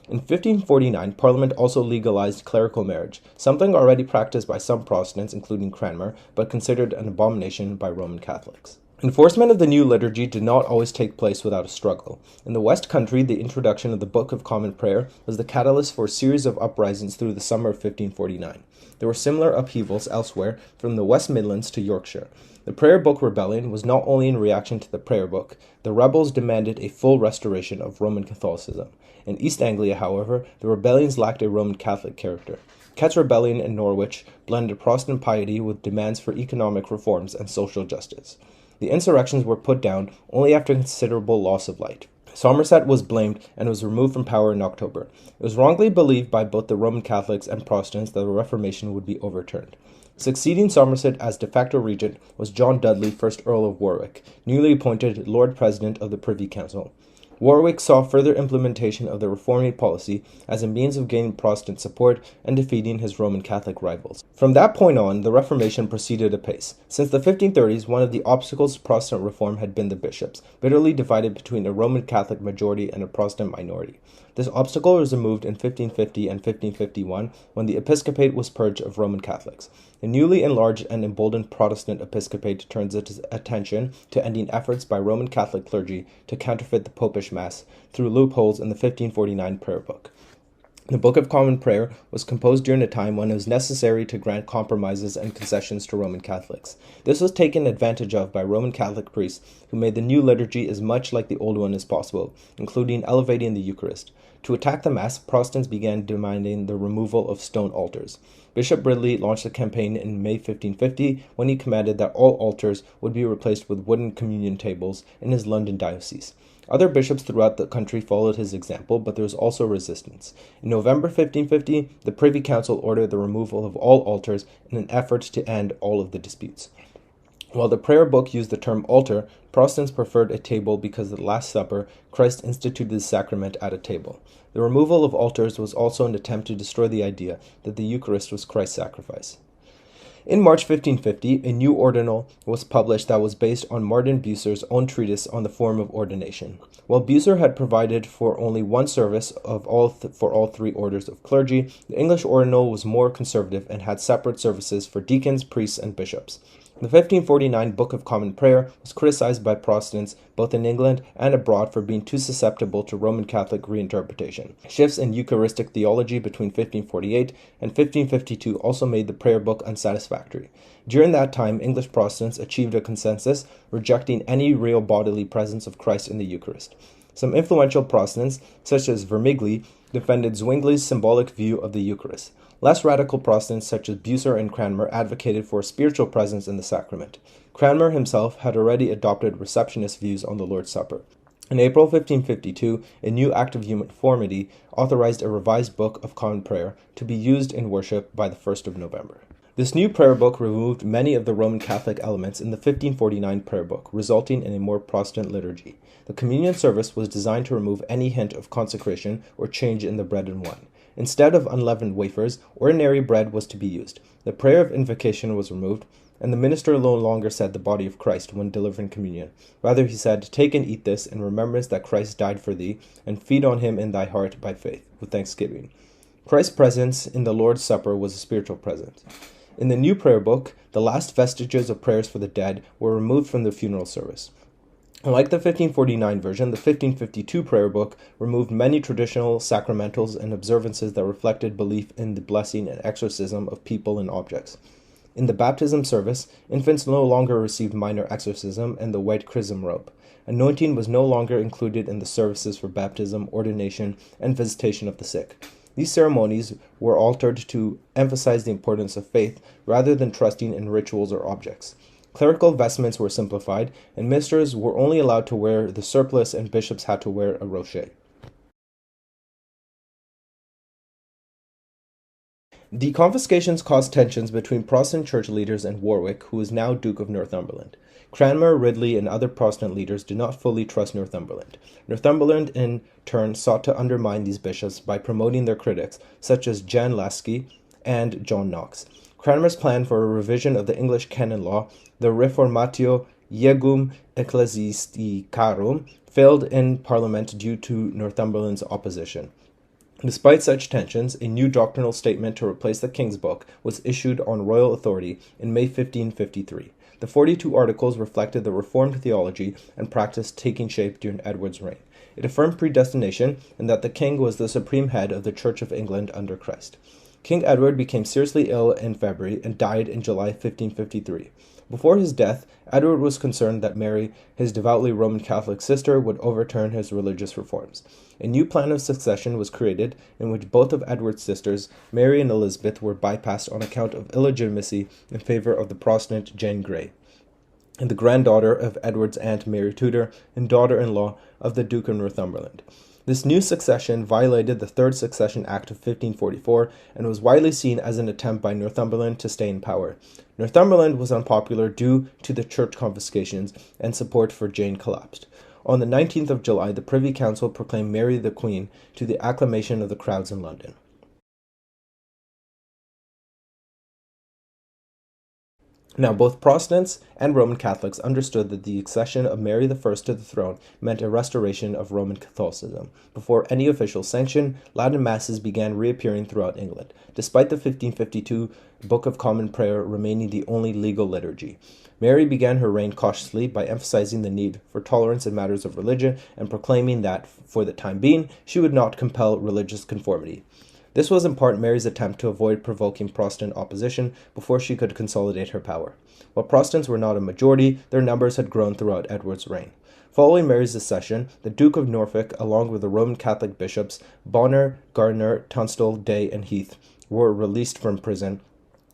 In 1549, Parliament also legalized clerical marriage, something already practiced by some Protestants, including Cranmer, but considered an abomination by Roman Catholics. Enforcement of the new liturgy did not always take place without a struggle. In the West Country, the introduction of the Book of Common Prayer was the catalyst for a series of uprisings through the summer of 1549. There were similar upheavals elsewhere, from the West Midlands to Yorkshire. The Prayer Book rebellion was not only in reaction to the Prayer Book. The rebels demanded a full restoration of Roman Catholicism. In East Anglia, however, the rebellions lacked a Roman Catholic character. Kett's rebellion in Norwich blended Protestant piety with demands for economic reforms and social justice. The insurrections were put down only after considerable loss of life. Somerset was blamed and was removed from power in October. It was wrongly believed by both the Roman Catholics and Protestants that the Reformation would be overturned. Succeeding Somerset as de facto regent was John Dudley, 1st Earl of Warwick, newly appointed Lord President of the Privy Council. Warwick saw further implementation of the reforming policy as a means of gaining Protestant support and defeating his Roman Catholic rivals. From that point on, the Reformation proceeded apace. Since the 1530s, one of the obstacles to Protestant reform had been the bishops, bitterly divided between a Roman Catholic majority and a Protestant minority. This obstacle was removed in 1550 and 1551 when the episcopate was purged of Roman Catholics. The newly enlarged and emboldened Protestant episcopate turns its attention to ending efforts by Roman Catholic clergy to counterfeit the Popish Mass through loopholes in the 1549 Prayer Book. The Book of Common Prayer was composed during a time when it was necessary to grant compromises and concessions to Roman Catholics. This was taken advantage of by Roman Catholic priests who made the new liturgy as much like the old one as possible, including elevating the Eucharist. To attack the Mass, Protestants began demanding the removal of stone altars. Bishop Ridley launched a campaign in May 1550 when he commanded that all altars would be replaced with wooden communion tables in his London diocese. Other bishops throughout the country followed his example, but there was also resistance. In November 1550, the Privy Council ordered the removal of all altars in an effort to end all of the disputes. While the prayer book used the term altar, Protestants preferred a table because at the Last Supper, Christ instituted the sacrament at a table. The removal of altars was also an attempt to destroy the idea that the Eucharist was Christ's sacrifice. In March 1550, a new ordinal was published that was based on Martin Bucer's own treatise on the form of ordination. While Bucer had provided for only one service for all 3 orders of clergy, the English ordinal was more conservative and had separate services for deacons, priests, and bishops. The 1549 Book of Common Prayer was criticized by Protestants both in England and abroad for being too susceptible to Roman Catholic reinterpretation. Shifts in Eucharistic theology between 1548 and 1552 also made the prayer book unsatisfactory. During that time, English Protestants achieved a consensus, rejecting any real bodily presence of Christ in the Eucharist. Some influential Protestants, such as Vermigli, defended Zwingli's symbolic view of the Eucharist. Less radical Protestants such as Bucer and Cranmer advocated for a spiritual presence in the sacrament. Cranmer himself had already adopted receptionist views on the Lord's Supper. In April 1552, a new Act of Uniformity authorized a revised Book of Common Prayer to be used in worship by the 1st of November. This new prayer book removed many of the Roman Catholic elements in the 1549 prayer book, resulting in a more Protestant liturgy. The communion service was designed to remove any hint of consecration or change in the bread and wine. Instead of unleavened wafers, ordinary bread was to be used. The prayer of invocation was removed, and the minister no longer said the body of Christ when delivering communion. Rather, he said, "Take and eat this in remembrance that Christ died for thee, and feed on him in thy heart by faith, with thanksgiving." Christ's presence in the Lord's Supper was a spiritual presence. In the new prayer book, the last vestiges of prayers for the dead were removed from the funeral service. Unlike the 1549 version, the 1552 prayer book removed many traditional sacramentals and observances that reflected belief in the blessing and exorcism of people and objects. In the baptism service, infants no longer received minor exorcism and the white chrism robe. Anointing was no longer included in the services for baptism, ordination, and visitation of the sick. These ceremonies were altered to emphasize the importance of faith rather than trusting in rituals or objects. Clerical vestments were simplified, and ministers were only allowed to wear the surplice and bishops had to wear a rochet. The confiscations caused tensions between Protestant church leaders and Warwick, who was now Duke of Northumberland. Cranmer, Ridley, and other Protestant leaders did not fully trust Northumberland. Northumberland, in turn, sought to undermine these bishops by promoting their critics, such as Jan Lasky and John Knox. Cranmer's plan for a revision of the English canon law, the Reformatio Iegum Ecclesiasticarum, failed in Parliament due to Northumberland's opposition. Despite such tensions, a new doctrinal statement to replace the King's Book was issued on royal authority in May 1553. The 42 articles reflected the Reformed theology and practice taking shape during Edward's reign. It affirmed predestination and that the king was the supreme head of the Church of England under Christ. King Edward became seriously ill in February and died in July 1553. Before his death, Edward was concerned that Mary, his devoutly Roman Catholic sister, would overturn his religious reforms. A new plan of succession was created in which both of Edward's sisters, Mary and Elizabeth, were bypassed on account of illegitimacy in favor of the Protestant Jane Grey, and the granddaughter of Edward's aunt Mary Tudor and daughter-in-law of the Duke of Northumberland. This new succession violated the Third Succession Act of 1544 and was widely seen as an attempt by Northumberland to stay in power. Northumberland was unpopular due to the church confiscations, and support for Jane collapsed. On the 19th of July, the Privy Council proclaimed Mary the Queen to the acclamation of the crowds in London. Now, both Protestants and Roman Catholics understood that the accession of Mary I to the throne meant a restoration of Roman Catholicism. Before any official sanction, Latin Masses began reappearing throughout England, despite the 1552 Book of Common Prayer remaining the only legal liturgy. Mary began her reign cautiously by emphasizing the need for tolerance in matters of religion and proclaiming that, for the time being, she would not compel religious conformity. This was in part Mary's attempt to avoid provoking Protestant opposition before she could consolidate her power. While Protestants were not a majority, their numbers had grown throughout Edward's reign. Following Mary's accession, the Duke of Norfolk, along with the Roman Catholic bishops Bonner, Gardiner, Tunstall, Day, and Heath, were released from prison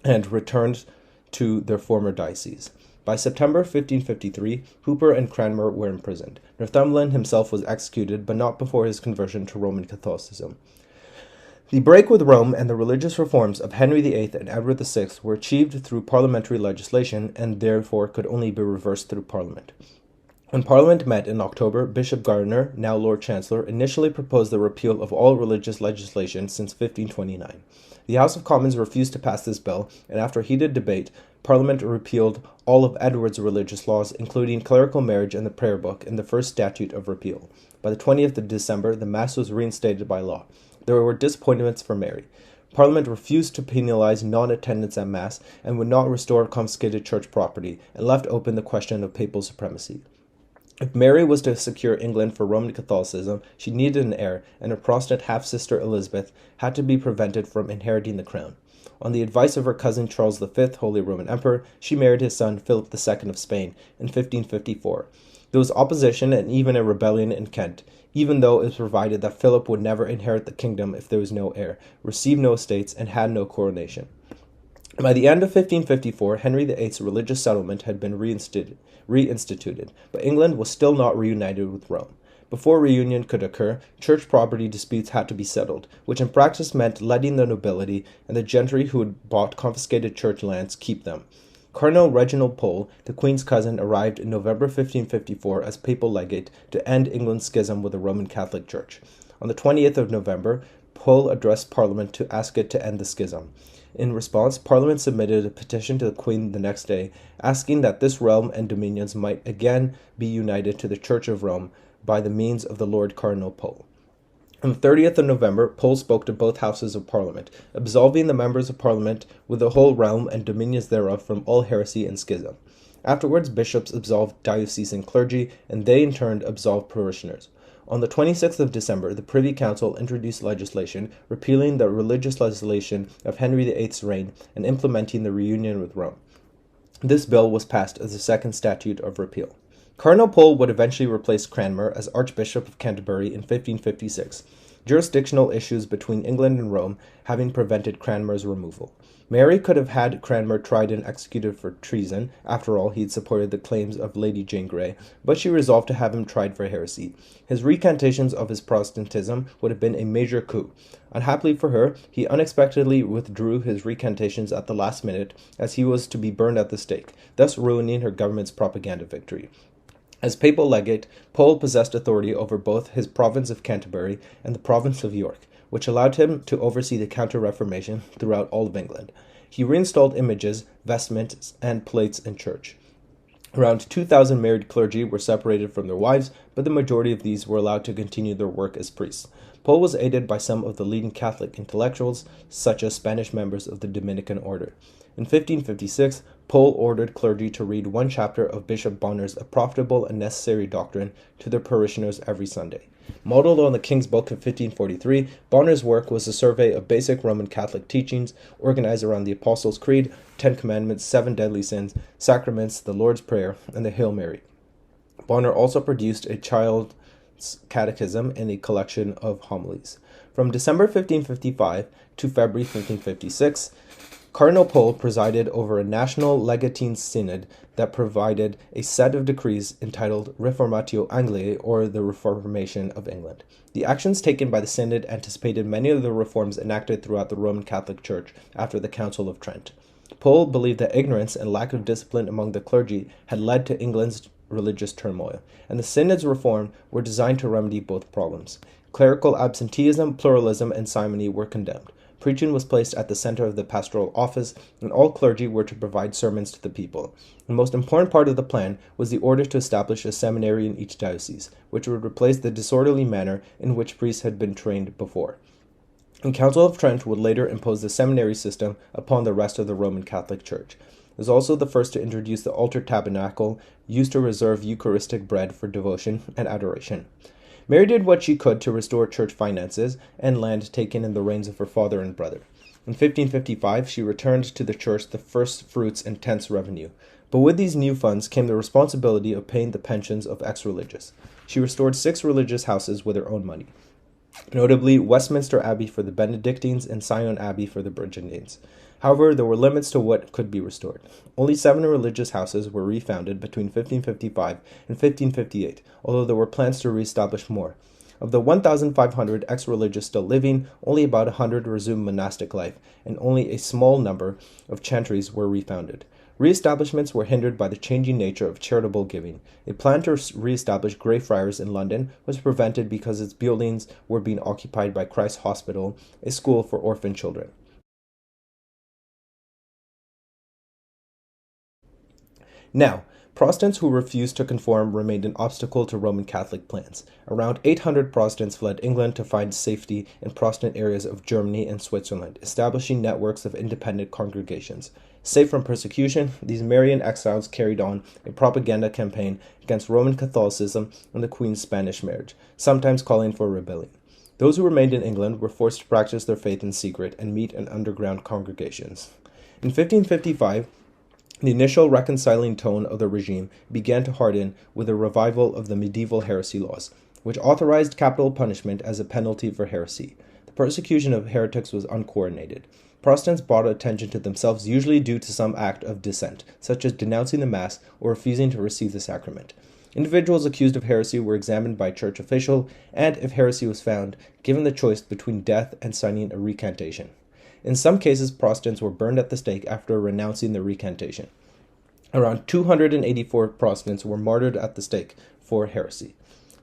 and returned to their former diocese. By September 1553, Hooper and Cranmer were imprisoned. Northumberland himself was executed, but not before his conversion to Roman Catholicism. The break with Rome and the religious reforms of Henry VIII and Edward VI were achieved through parliamentary legislation and therefore could only be reversed through Parliament. When Parliament met in October, Bishop Gardiner, now Lord Chancellor, initially proposed the repeal of all religious legislation since 1529. The House of Commons refused to pass this bill, and after heated debate, Parliament repealed all of Edward's religious laws, including clerical marriage and the prayer book, in the first statute of repeal. By the 20th of December, the Mass was reinstated by law. There were disappointments for Mary. Parliament refused to penalize non-attendance at Mass and would not restore confiscated church property, and left open the question of papal supremacy. If Mary was to secure England for Roman Catholicism, she needed an heir, and her Protestant half-sister Elizabeth had to be prevented from inheriting the crown. On the advice of her cousin Charles V, Holy Roman Emperor, she married his son Philip II of Spain in 1554. There was opposition and even a rebellion in Kent, even though it was provided that Philip would never inherit the kingdom if there was no heir, receive no estates, and had no coronation. By the end of 1554, Henry VIII's religious settlement had been reinstituted, but England was still not reunited with Rome. Before reunion could occur, church property disputes had to be settled, which in practice meant letting the nobility and the gentry who had bought confiscated church lands keep them. Cardinal Reginald Pole, the Queen's cousin, arrived in November 1554 as papal legate to end England's schism with the Roman Catholic Church. On the 20th of November, Pole addressed Parliament to ask it to end the schism. In response, Parliament submitted a petition to the Queen the next day, asking that this realm and dominions might again be united to the Church of Rome by the means of the Lord Cardinal Pole. On the 30th of November, Pole spoke to both houses of Parliament, absolving the members of Parliament with the whole realm and dominions thereof from all heresy and schism. Afterwards, bishops absolved diocesan clergy, and they in turn absolved parishioners. On the 26th of December, the Privy Council introduced legislation repealing the religious legislation of Henry VIII's reign and implementing the reunion with Rome. This bill was passed as the Second Statute of Repeal. Cardinal Pole would eventually replace Cranmer as Archbishop of Canterbury in 1556, jurisdictional issues between England and Rome having prevented Cranmer's removal. Mary could have had Cranmer tried and executed for treason. After all, he had supported the claims of Lady Jane Grey, but she resolved to have him tried for heresy. His recantations of his Protestantism would have been a major coup. Unhappily for her, he unexpectedly withdrew his recantations at the last minute, as he was to be burned at the stake, thus ruining her government's propaganda victory. As papal legate, Pole possessed authority over both his province of Canterbury and the province of York, which allowed him to oversee the Counter-Reformation throughout all of England. He reinstalled images, vestments, and plates in church. Around 2,000 married clergy were separated from their wives, but the majority of these were allowed to continue their work as priests. Pole was aided by some of the leading Catholic intellectuals, such as Spanish members of the Dominican order. In 1556, Pole ordered clergy to read one chapter of Bishop Bonner's A Profitable and Necessary Doctrine to their parishioners every Sunday. Modeled on the King's Book of 1543, Bonner's work was a survey of basic Roman Catholic teachings organized around the Apostles' Creed, 10 Commandments, 7 Deadly Sins, Sacraments, the Lord's Prayer, and the Hail Mary. Bonner also produced a child's catechism and a collection of homilies. From December 1555 to February 1556, Cardinal Pole presided over a national legatine synod that provided a set of decrees entitled Reformatio Angliae, or the Reformation of England. The actions taken by the synod anticipated many of the reforms enacted throughout the Roman Catholic Church after the Council of Trent. Pole believed that ignorance and lack of discipline among the clergy had led to England's religious turmoil, and the synod's reform were designed to remedy both problems. Clerical absenteeism, pluralism, and simony were condemned. Preaching was placed at the center of the pastoral office, and all clergy were to provide sermons to the people. The most important part of the plan was the order to establish a seminary in each diocese, which would replace the disorderly manner in which priests had been trained before. The Council of Trent would later impose the seminary system upon the rest of the Roman Catholic Church. It was also the first to introduce the altar tabernacle, used to reserve Eucharistic bread for devotion and adoration. Mary did what she could to restore church finances and land taken in the reigns of her father and brother. In 1555, she returned to the church the first fruits and tenths revenue. But with these new funds came the responsibility of paying the pensions of ex-religious. She restored 6 religious houses with her own money, notably Westminster Abbey for the Benedictines and Sion Abbey for the Virginians. However, there were limits to what could be restored. Only 7 religious houses were refounded between 1555 and 1558, although there were plans to reestablish more. Of the 1,500 ex-religious still living, only about 100 resumed monastic life, and only a small number of chantries were refounded. Re-establishments were hindered by the changing nature of charitable giving. A plan to re-establish Grey Friars in London was prevented because its buildings were being occupied by Christ's Hospital, a school for orphan children. Now, Protestants who refused to conform remained an obstacle to Roman Catholic plans. Around 800 Protestants fled England to find safety in Protestant areas of Germany and Switzerland, establishing networks of independent congregations. Safe from persecution, these Marian exiles carried on a propaganda campaign against Roman Catholicism and the Queen's Spanish marriage, sometimes calling for rebellion. Those who remained in England were forced to practice their faith in secret and meet in underground congregations. In 1555, the initial reconciling tone of the regime began to harden with a revival of the medieval heresy laws, which authorized capital punishment as a penalty for heresy. The persecution of heretics was uncoordinated. Protestants brought attention to themselves usually due to some act of dissent, such as denouncing the Mass or refusing to receive the sacrament. Individuals accused of heresy were examined by a church official, and if heresy was found, given the choice between death and signing a recantation. In some cases, Protestants were burned at the stake after renouncing their recantation. Around 284 Protestants were martyred at the stake for heresy.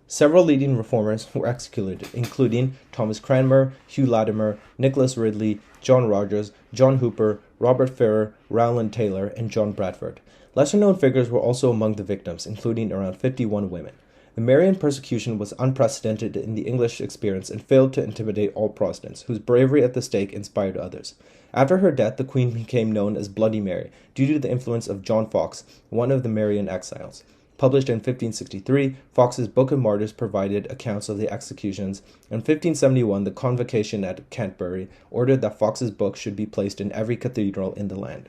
Several leading reformers were executed, including Thomas Cranmer, Hugh Latimer, Nicholas Ridley, John Rogers, John Hooper, Robert Farrer, Rowland Taylor, and John Bradford. Lesser-known figures were also among the victims, including around 51 women. The Marian persecution was unprecedented in the English experience and failed to intimidate all Protestants, whose bravery at the stake inspired others. After her death, the Queen became known as Bloody Mary, due to the influence of John Foxe, one of the Marian exiles. Published in 1563, Foxe's Book of Martyrs provided accounts of the executions. In 1571, the Convocation at Canterbury ordered that Foxe's book should be placed in every cathedral in the land.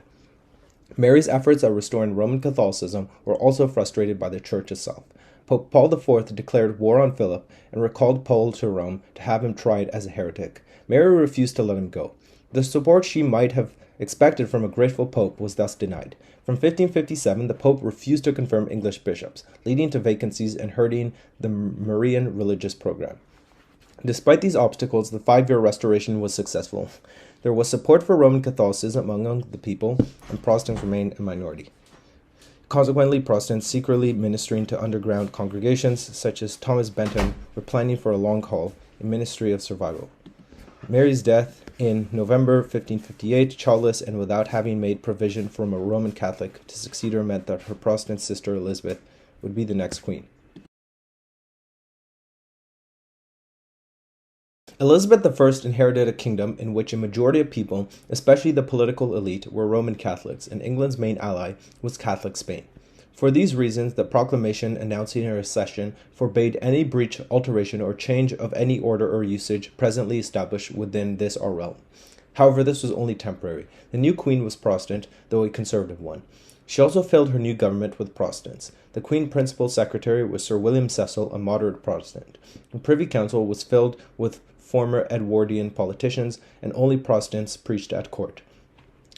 Mary's efforts at restoring Roman Catholicism were also frustrated by the Church itself. Pope Paul IV declared war on Philip and recalled Paul to Rome to have him tried as a heretic. Mary refused to let him go. The support she might have expected from a grateful pope was thus denied. From 1557, the pope refused to confirm English bishops, leading to vacancies and hurting the Marian religious program. Despite these obstacles, the 5-year restoration was successful. There was support for Roman Catholicism among the people, and Protestants remained a minority. Consequently, Protestants secretly ministering to underground congregations, such as Thomas Bentham, were planning for a long haul, a ministry of survival. Mary's death in November 1558, childless and without having made provision from a Roman Catholic to succeed her, meant that her Protestant sister Elizabeth would be the next queen. Elizabeth I inherited a kingdom in which a majority of people, especially the political elite, were Roman Catholics, and England's main ally was Catholic Spain. For these reasons, the proclamation announcing her accession forbade any breach, alteration, or change of any order or usage presently established within this our realm. However, this was only temporary. The new queen was Protestant, though a conservative one. She also filled her new government with Protestants. The Queen's principal secretary was Sir William Cecil, a moderate Protestant. The Privy Council was filled with former Edwardian politicians, and only Protestants preached at court.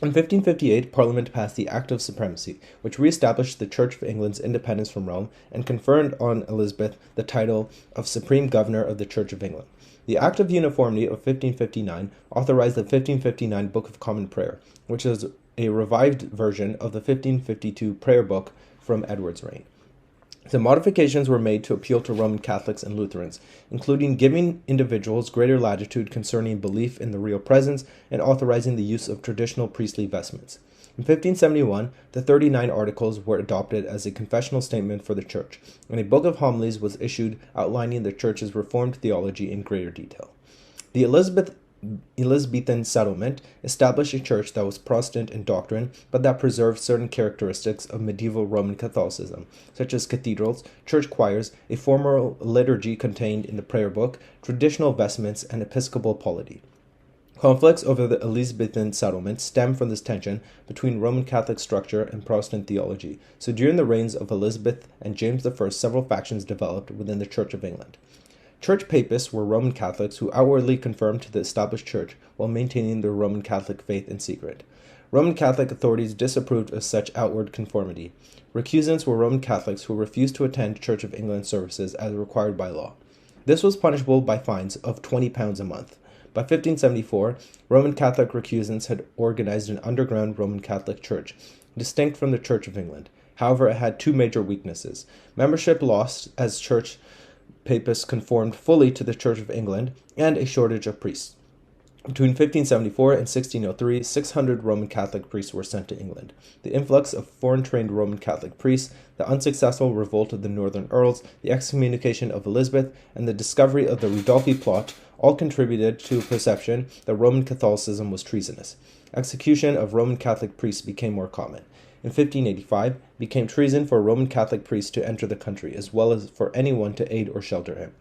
In 1558, Parliament passed the Act of Supremacy, which re-established the Church of England's independence from Rome and conferred on Elizabeth the title of Supreme Governor of the Church of England. The Act of Uniformity of 1559 authorized the 1559 Book of Common Prayer, which is a revived version of the 1552 Prayer Book from Edward's reign. The modifications were made to appeal to Roman Catholics and Lutherans, including giving individuals greater latitude concerning belief in the real presence and authorizing the use of traditional priestly vestments. In 1571, the 39 Articles were adopted as a confessional statement for the Church, and a book of homilies was issued outlining the Church's Reformed theology in greater detail. The Elizabethan Settlement established a church that was Protestant in doctrine, but that preserved certain characteristics of medieval Roman Catholicism, such as cathedrals, church choirs, a formal liturgy contained in the prayer book, traditional vestments, and episcopal polity. Conflicts over the Elizabethan Settlement stem from this tension between Roman Catholic structure and Protestant theology, so during the reigns of Elizabeth and James I, several factions developed within the Church of England. Church papists were Roman Catholics who outwardly conformed to the established church while maintaining their Roman Catholic faith in secret. Roman Catholic authorities disapproved of such outward conformity. Recusants were Roman Catholics who refused to attend Church of England services as required by law. This was punishable by fines of £20 a month. By 1574, Roman Catholic recusants had organized an underground Roman Catholic church, distinct from the Church of England. However, it had two major weaknesses: membership lost as church papists conformed fully to the Church of England, and a shortage of priests. Between 1574 and 1603, 600 Roman Catholic priests were sent to England. The influx of foreign-trained Roman Catholic priests, the unsuccessful revolt of the Northern Earls, the excommunication of Elizabeth, and the discovery of the Ridolfi plot all contributed to a perception that Roman Catholicism was treasonous. Execution of Roman Catholic priests became more common. In 1585, it became treason for a Roman Catholic priest to enter the country, as well as for anyone to aid or shelter him.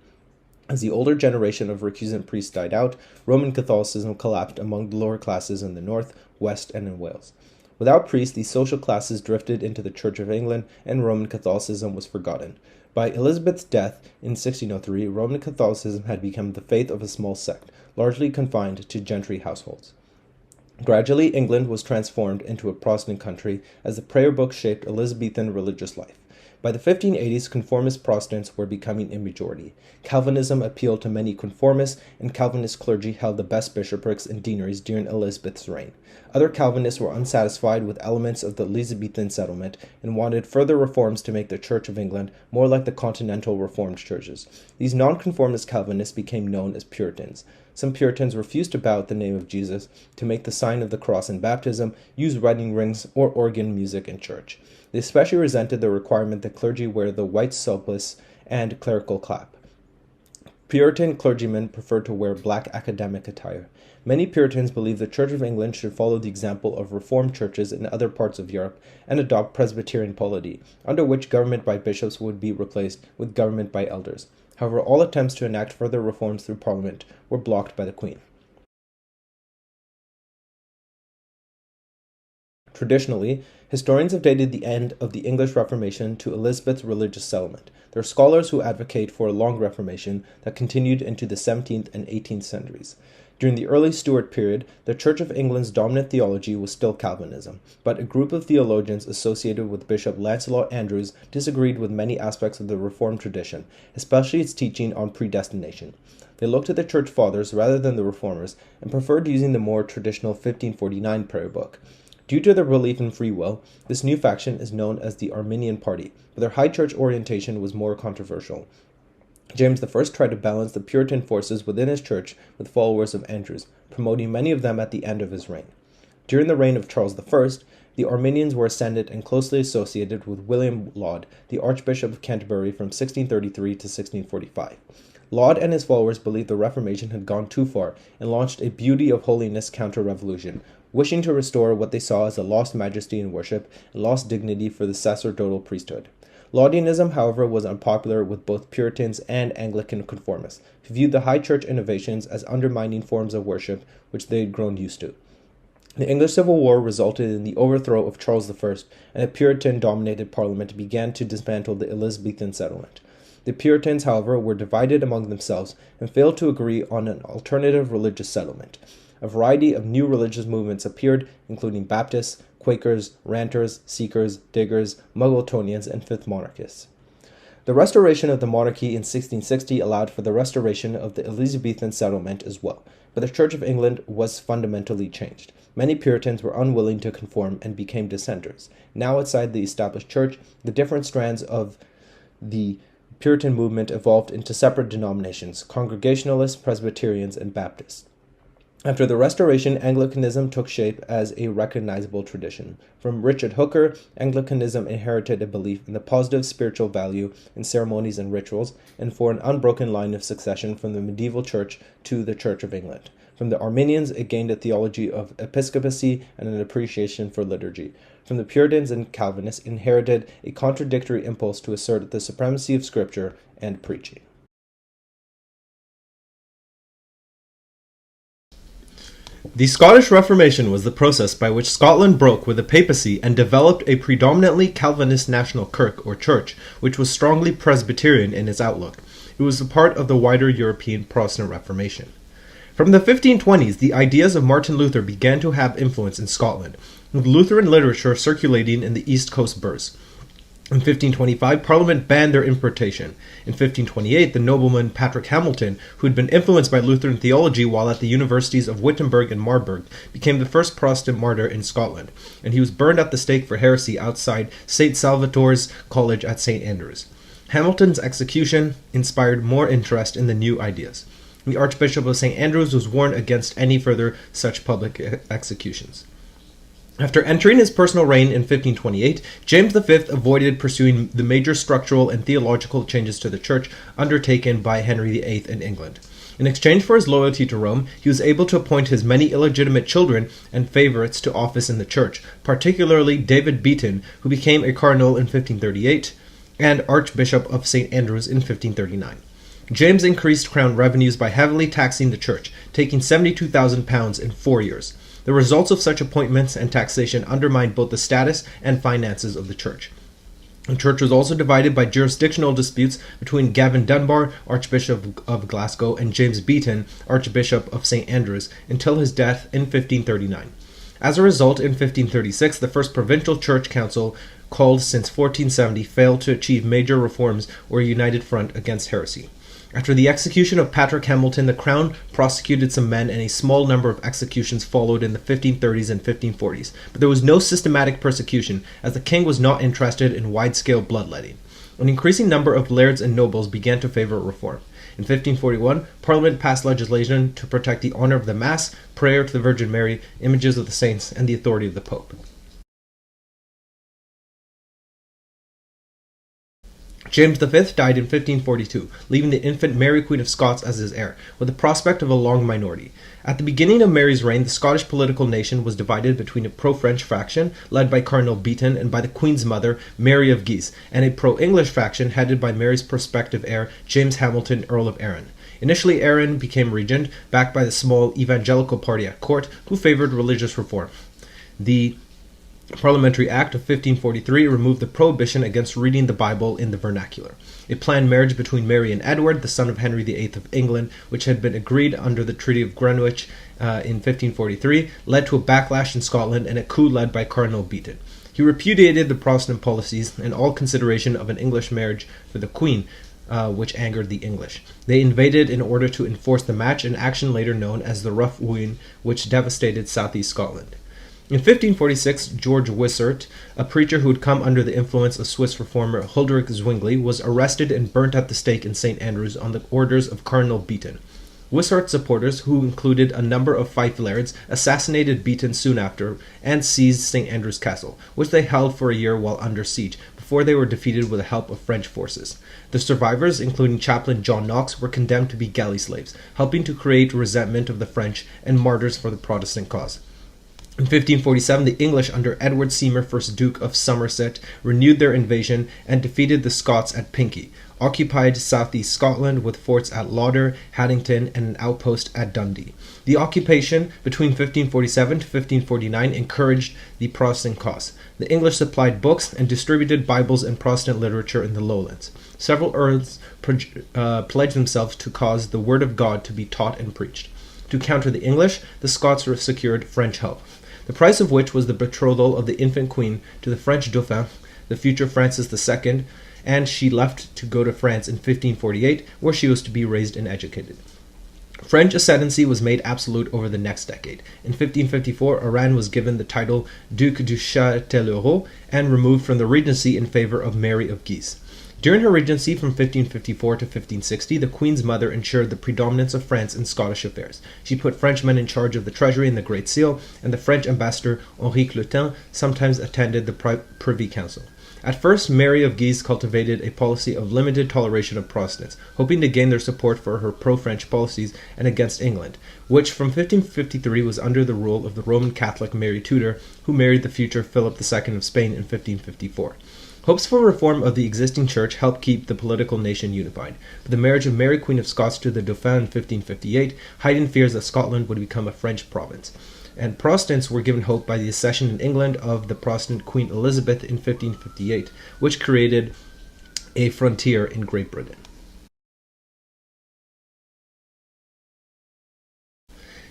As the older generation of recusant priests died out, Roman Catholicism collapsed among the lower classes in the north, west, and in Wales. Without priests, these social classes drifted into the Church of England, and Roman Catholicism was forgotten. By Elizabeth's death in 1603, Roman Catholicism had become the faith of a small sect, largely confined to gentry households. Gradually, England was transformed into a Protestant country as the prayer book shaped Elizabethan religious life. By the 1580s, conformist Protestants were becoming a majority. Calvinism appealed to many conformists, and Calvinist clergy held the best bishoprics and deaneries during Elizabeth's reign. Other Calvinists were unsatisfied with elements of the Elizabethan Settlement and wanted further reforms to make the Church of England more like the continental Reformed churches. These nonconformist Calvinists became known as Puritans. Some Puritans refused to bow at the name of Jesus, to make the sign of the cross in baptism, use wedding rings, or organ music in church. They especially resented the requirement that clergy wear the white surplice and clerical cap. Puritan clergymen preferred to wear black academic attire. Many Puritans believed the Church of England should follow the example of Reformed churches in other parts of Europe and adopt Presbyterian polity, under which government by bishops would be replaced with government by elders. However, all attempts to enact further reforms through Parliament were blocked by the Queen. Traditionally, historians have dated the end of the English Reformation to Elizabeth's religious settlement. There are scholars who advocate for a long Reformation that continued into the 17th and 18th centuries. During the early Stuart period, the Church of England's dominant theology was still Calvinism, but a group of theologians associated with Bishop Lancelot Andrewes disagreed with many aspects of the Reformed tradition, especially its teaching on predestination. They looked at the Church Fathers rather than the Reformers and preferred using the more traditional 1549 prayer book. Due to their belief in free will, this new faction is known as the Arminian Party, but their high church orientation was more controversial. James I tried to balance the Puritan forces within his church with followers of Andrewes, promoting many of them at the end of his reign. During the reign of Charles I, the Arminians were ascendant and closely associated with William Laud, the Archbishop of Canterbury from 1633 to 1645. Laud and his followers believed the Reformation had gone too far and launched a beauty of holiness counter-revolution, wishing to restore what they saw as a lost majesty in worship and lost dignity for the sacerdotal priesthood. Laudianism, however, was unpopular with both Puritans and Anglican conformists, who viewed the high church innovations as undermining forms of worship which they had grown used to. The English Civil War resulted in the overthrow of Charles I, and a Puritan-dominated Parliament began to dismantle the Elizabethan Settlement. The Puritans, however, were divided among themselves and failed to agree on an alternative religious settlement. A variety of new religious movements appeared, including Baptists, Quakers, Ranters, Seekers, Diggers, Muggletonians, and Fifth Monarchists. The restoration of the monarchy in 1660 allowed for the restoration of the Elizabethan settlement as well, but the Church of England was fundamentally changed. Many Puritans were unwilling to conform and became dissenters. Now outside the established church, the different strands of the Puritan movement evolved into separate denominations: Congregationalists, Presbyterians, and Baptists. After the Restoration, Anglicanism took shape as a recognizable tradition. From Richard Hooker, Anglicanism inherited a belief in the positive spiritual value in ceremonies and rituals, and for an unbroken line of succession from the medieval church to the Church of England. From the Arminians, it gained a theology of episcopacy and an appreciation for liturgy. From the Puritans and Calvinists, it inherited a contradictory impulse to assert the supremacy of Scripture and preaching. The Scottish Reformation was the process by which Scotland broke with the papacy and developed a predominantly Calvinist national kirk or church, which was strongly Presbyterian in its outlook. It was a part of the wider European Protestant Reformation. From the 1520s, the ideas of Martin Luther began to have influence in Scotland, with Lutheran literature circulating in the East Coast burghs. In 1525, Parliament banned their importation. In 1528, the nobleman Patrick Hamilton, who had been influenced by Lutheran theology while at the universities of Wittenberg and Marburg, became the first Protestant martyr in Scotland, and he was burned at the stake for heresy outside St. Salvator's College at St. Andrews. Hamilton's execution inspired more interest in the new ideas. The Archbishop of St. Andrews was warned against any further such public executions. After entering his personal reign in 1528, James V avoided pursuing the major structural and theological changes to the Church undertaken by Henry VIII in England. In exchange for his loyalty to Rome, he was able to appoint his many illegitimate children and favorites to office in the Church, particularly David Beaton, who became a cardinal in 1538, and Archbishop of St. Andrews in 1539. James increased crown revenues by heavily taxing the Church, taking £72,000 in 4 years. The results of such appointments and taxation undermined both the status and finances of the Church. The Church was also divided by jurisdictional disputes between Gavin Dunbar, Archbishop of Glasgow, and James Beaton, Archbishop of St. Andrews, until his death in 1539. As a result, in 1536, the first provincial church council called since 1470, failed to achieve major reforms or a united front against heresy. After the execution of Patrick Hamilton, the Crown prosecuted some men, and a small number of executions followed in the 1530s and 1540s, but there was no systematic persecution, as the king was not interested in wide-scale bloodletting. An increasing number of lairds and nobles began to favor reform. In 1541, Parliament passed legislation to protect the honor of the Mass, prayer to the Virgin Mary, images of the saints, and the authority of the Pope. James V died in 1542, leaving the infant Mary Queen of Scots as his heir, with the prospect of a long minority. At the beginning of Mary's reign, the Scottish political nation was divided between a pro-French faction, led by Cardinal Beaton and by the Queen's mother, Mary of Guise, and a pro-English faction headed by Mary's prospective heir, James Hamilton, Earl of Arran. Initially, Arran became regent, backed by the small evangelical party at court, who favored religious reform. The Parliamentary Act of 1543 removed the prohibition against reading the Bible in the vernacular. A planned marriage between Mary and Edward, the son of Henry VIII of England, which had been agreed under the Treaty of Greenwich in 1543, led to a backlash in Scotland and a coup led by Cardinal Beaton. He repudiated the Protestant policies and all consideration of an English marriage for the Queen, which angered the English. They invaded in order to enforce the match, an action later known as the Rough Wooing, which devastated southeast Scotland. In 1546, George Wishart, a preacher who had come under the influence of Swiss reformer Huldrych Zwingli, was arrested and burnt at the stake in St. Andrews on the orders of Cardinal Beaton. Wishart's supporters, who included a number of Fife lairds, assassinated Beaton soon after and seized St. Andrews Castle, which they held for a year while under siege, before they were defeated with the help of French forces. The survivors, including chaplain John Knox, were condemned to be galley slaves, helping to create resentment of the French and martyrs for the Protestant cause. In 1547, the English, under Edward Seymour, 1st Duke of Somerset, renewed their invasion and defeated the Scots at Pinkie, occupied southeast Scotland with forts at Lauder, Haddington, and an outpost at Dundee. The occupation between 1547 to 1549 encouraged the Protestant cause. The English supplied books and distributed Bibles and Protestant literature in the lowlands. Several earls pledged themselves to cause the word of God to be taught and preached. To counter the English, the Scots secured French help, the price of which was the betrothal of the infant queen to the French Dauphin, the future Francis II, and she left to go to France in 1548, where she was to be raised and educated. French ascendancy was made absolute over the next decade. In 1554, Arran was given the title Duc du Châtellerault and removed from the regency in favor of Mary of Guise. During her regency from 1554 to 1560, the Queen's mother ensured the predominance of France in Scottish affairs. She put Frenchmen in charge of the treasury and the Great Seal, and the French ambassador Henri Clotin sometimes attended the Privy Council. At first, Mary of Guise cultivated a policy of limited toleration of Protestants, hoping to gain their support for her pro-French policies and against England, which from 1553 was under the rule of the Roman Catholic Mary Tudor, who married the future Philip II of Spain in 1554. Hopes for reform of the existing church helped keep the political nation unified, but the marriage of Mary Queen of Scots to the Dauphin in 1558 heightened fears that Scotland would become a French province, and Protestants were given hope by the accession in England of the Protestant Queen Elizabeth in 1558, which created a frontier in Great Britain.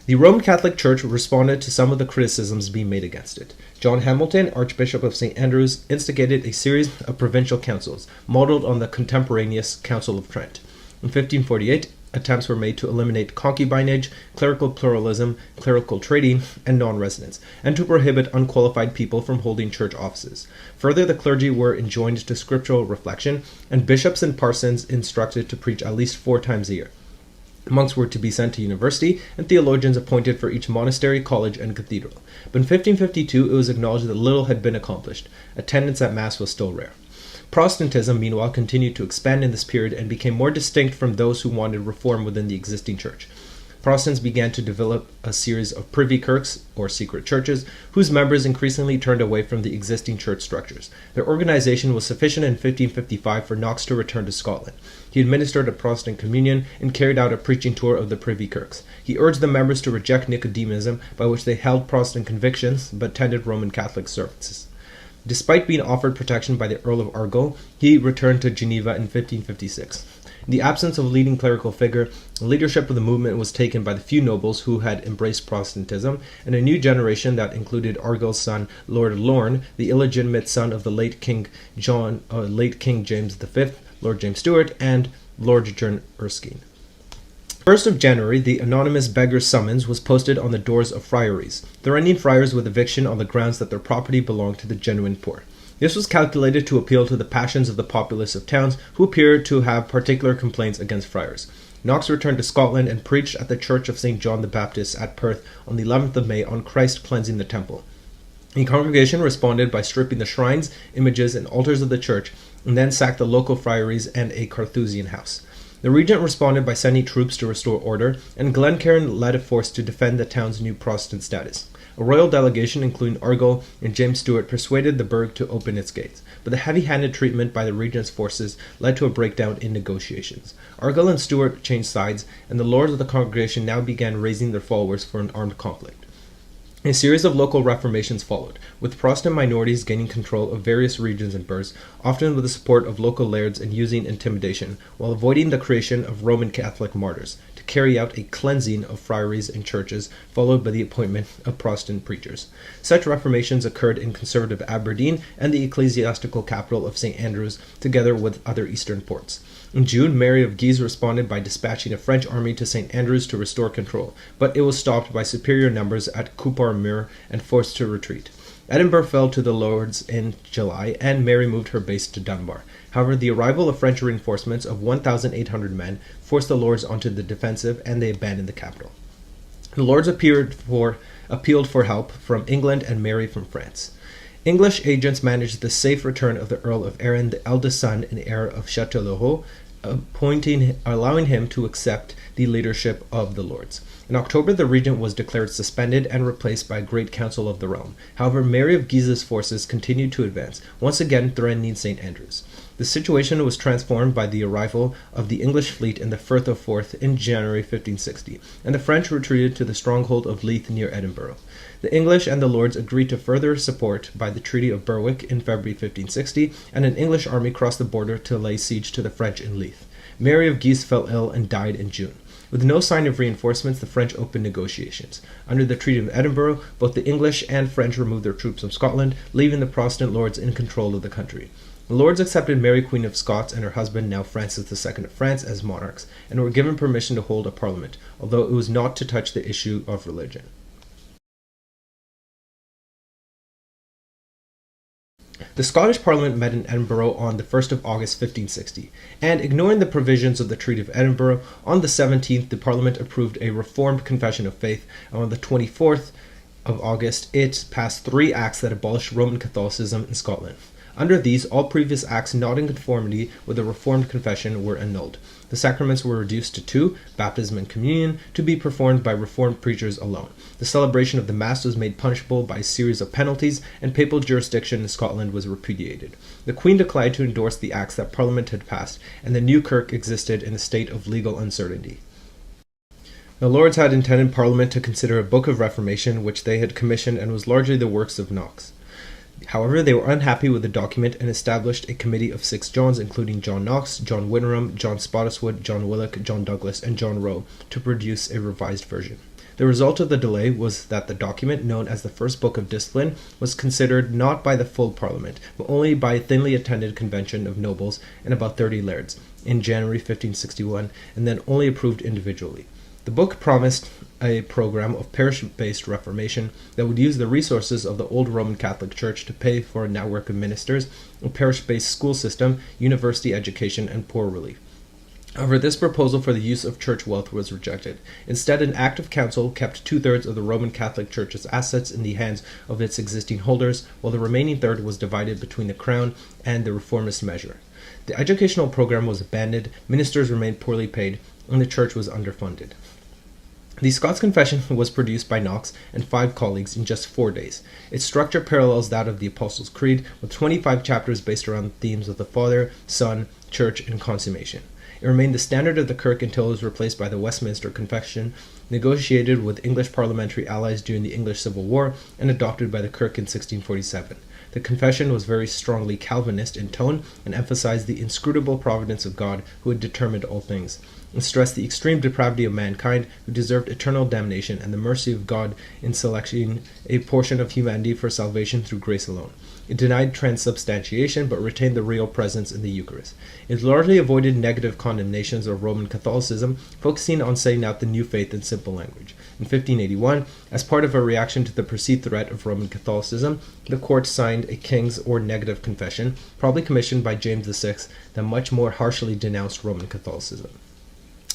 The Roman Catholic Church responded to some of the criticisms being made against it. John Hamilton, Archbishop of St. Andrews, instigated a series of provincial councils, modeled on the contemporaneous Council of Trent. In 1548, attempts were made to eliminate concubinage, clerical pluralism, clerical trading, and non-residence, and to prohibit unqualified people from holding church offices. Further, the clergy were enjoined to scriptural reflection, and bishops and parsons instructed to preach at least 4 times a year. Monks were to be sent to university, and theologians appointed for each monastery, college, and cathedral. But in 1552, it was acknowledged that little had been accomplished. Attendance at Mass was still rare. Protestantism, meanwhile, continued to expand in this period and became more distinct from those who wanted reform within the existing church. Protestants began to develop a series of privy kirks, or secret churches, whose members increasingly turned away from the existing church structures. Their organization was sufficient in 1555 for Knox to return to Scotland. He administered a Protestant communion and carried out a preaching tour of the privy kirks. He urged the members to reject Nicodemism, by which they held Protestant convictions but attended Roman Catholic services. Despite being offered protection by the Earl of Argyll, he returned to Geneva in 1556. In the absence of a leading clerical figure, the leadership of the movement was taken by the few nobles who had embraced Protestantism, and a new generation that included Argyll's son, Lord Lorne, the illegitimate son of the late King James V, Lord James Stuart, and Lord John Erskine. 1st of January, the anonymous beggar's summons was posted on the doors of friaries, threatening friars with eviction on the grounds that their property belonged to the genuine poor. This was calculated to appeal to the passions of the populace of towns who appeared to have particular complaints against friars. Knox returned to Scotland and preached at the Church of St. John the Baptist at Perth on the 11th of May on Christ cleansing the temple. The congregation responded by stripping the shrines, images, and altars of the church, and then sacked the local friaries and a Carthusian house. The regent responded by sending troops to restore order, and Glencairn led a force to defend the town's new Protestant status. A royal delegation, including Argyll and James Stuart, persuaded the burgh to open its gates, but the heavy-handed treatment by the regent's forces led to a breakdown in negotiations. Argyll and Stuart changed sides, and the lords of the congregation now began raising their followers for an armed conflict. A series of local reformations followed, with Protestant minorities gaining control of various regions and burghs, often with the support of local lairds and using intimidation, while avoiding the creation of Roman Catholic martyrs, to carry out a cleansing of friaries and churches, followed by the appointment of Protestant preachers. Such reformations occurred in conservative Aberdeen and the ecclesiastical capital of St. Andrews, together with other eastern ports. In June, Mary of Guise responded by dispatching a French army to St. Andrews to restore control, but it was stopped by superior numbers at Coupar-Muir and forced to retreat. Edinburgh fell to the Lords in July, and Mary moved her base to Dunbar. However, the arrival of French reinforcements of 1,800 men forced the Lords onto the defensive, and they abandoned the capital. The Lords appealed for help from England and Mary from France. English agents managed the safe return of the Earl of Arran, the eldest son and heir of Châtellerault, allowing him to accept the leadership of the Lords. In October, the regent was declared suspended and replaced by a great council of the realm. However, Mary of Guise's forces continued to advance, once again threatening St. Andrews. The situation was transformed by the arrival of the English fleet in the Firth of Forth in January 1560, and the French retreated to the stronghold of Leith near Edinburgh. The English and the Lords agreed to further support by the Treaty of Berwick in February 1560, and an English army crossed the border to lay siege to the French in Leith. Mary of Guise fell ill and died in June. With no sign of reinforcements, the French opened negotiations. Under the Treaty of Edinburgh, both the English and French removed their troops from Scotland, leaving the Protestant lords in control of the country. The lords accepted Mary Queen of Scots and her husband, now Francis II of France, as monarchs, and were given permission to hold a parliament, although it was not to touch the issue of religion. The Scottish Parliament met in Edinburgh on the 1st of August 1560, and ignoring the provisions of the Treaty of Edinburgh, on the 17th the Parliament approved a Reformed Confession of Faith, and on the 24th of August it passed 3 acts that abolished Roman Catholicism in Scotland. Under these, all previous acts not in conformity with the Reformed Confession were annulled. The sacraments were reduced to 2, baptism and communion, to be performed by Reformed preachers alone. The celebration of the Mass was made punishable by a series of penalties, and papal jurisdiction in Scotland was repudiated. The Queen declined to endorse the acts that Parliament had passed, and the new Kirk existed in a state of legal uncertainty. The Lords had intended Parliament to consider a Book of Reformation, which they had commissioned and was largely the works of Knox. However, they were unhappy with the document and established a committee of 6 Johns, including John Knox, John Wyndham, John Spottiswoode, John Willock, John Douglas, and John Rowe, to produce a revised version. The result of the delay was that the document, known as the First Book of Discipline, was considered not by the full Parliament, but only by a thinly attended convention of nobles and about 30 lairds in January 1561, and then only approved individually. The book promised a program of parish-based reformation that would use the resources of the old Roman Catholic Church to pay for a network of ministers, a parish-based school system, university education, and poor relief. However, this proposal for the use of church wealth was rejected. Instead, an Act of Council kept 2/3 of the Roman Catholic Church's assets in the hands of its existing holders, while the remaining third was divided between the Crown and the reformist measure. The educational program was abandoned, ministers remained poorly paid, and the church was underfunded. The Scots Confession was produced by Knox and 5 colleagues in just 4 days. Its structure parallels that of the Apostles' Creed, with 25 chapters based around themes of the Father, Son, Church, and Consummation. It remained the standard of the Kirk until it was replaced by the Westminster Confession, negotiated with English parliamentary allies during the English Civil War, and adopted by the Kirk in 1647. The confession was very strongly Calvinist in tone and emphasized the inscrutable providence of God who had determined all things, and stressed the extreme depravity of mankind who deserved eternal damnation and the mercy of God in selecting a portion of humanity for salvation through grace alone. It denied transubstantiation but retained the real presence in the Eucharist. It largely avoided negative condemnations of Roman Catholicism, focusing on setting out the new faith in simple language. In 1581, as part of a reaction to the perceived threat of Roman Catholicism, the court signed a King's or negative confession, probably commissioned by James VI, that much more harshly denounced Roman Catholicism.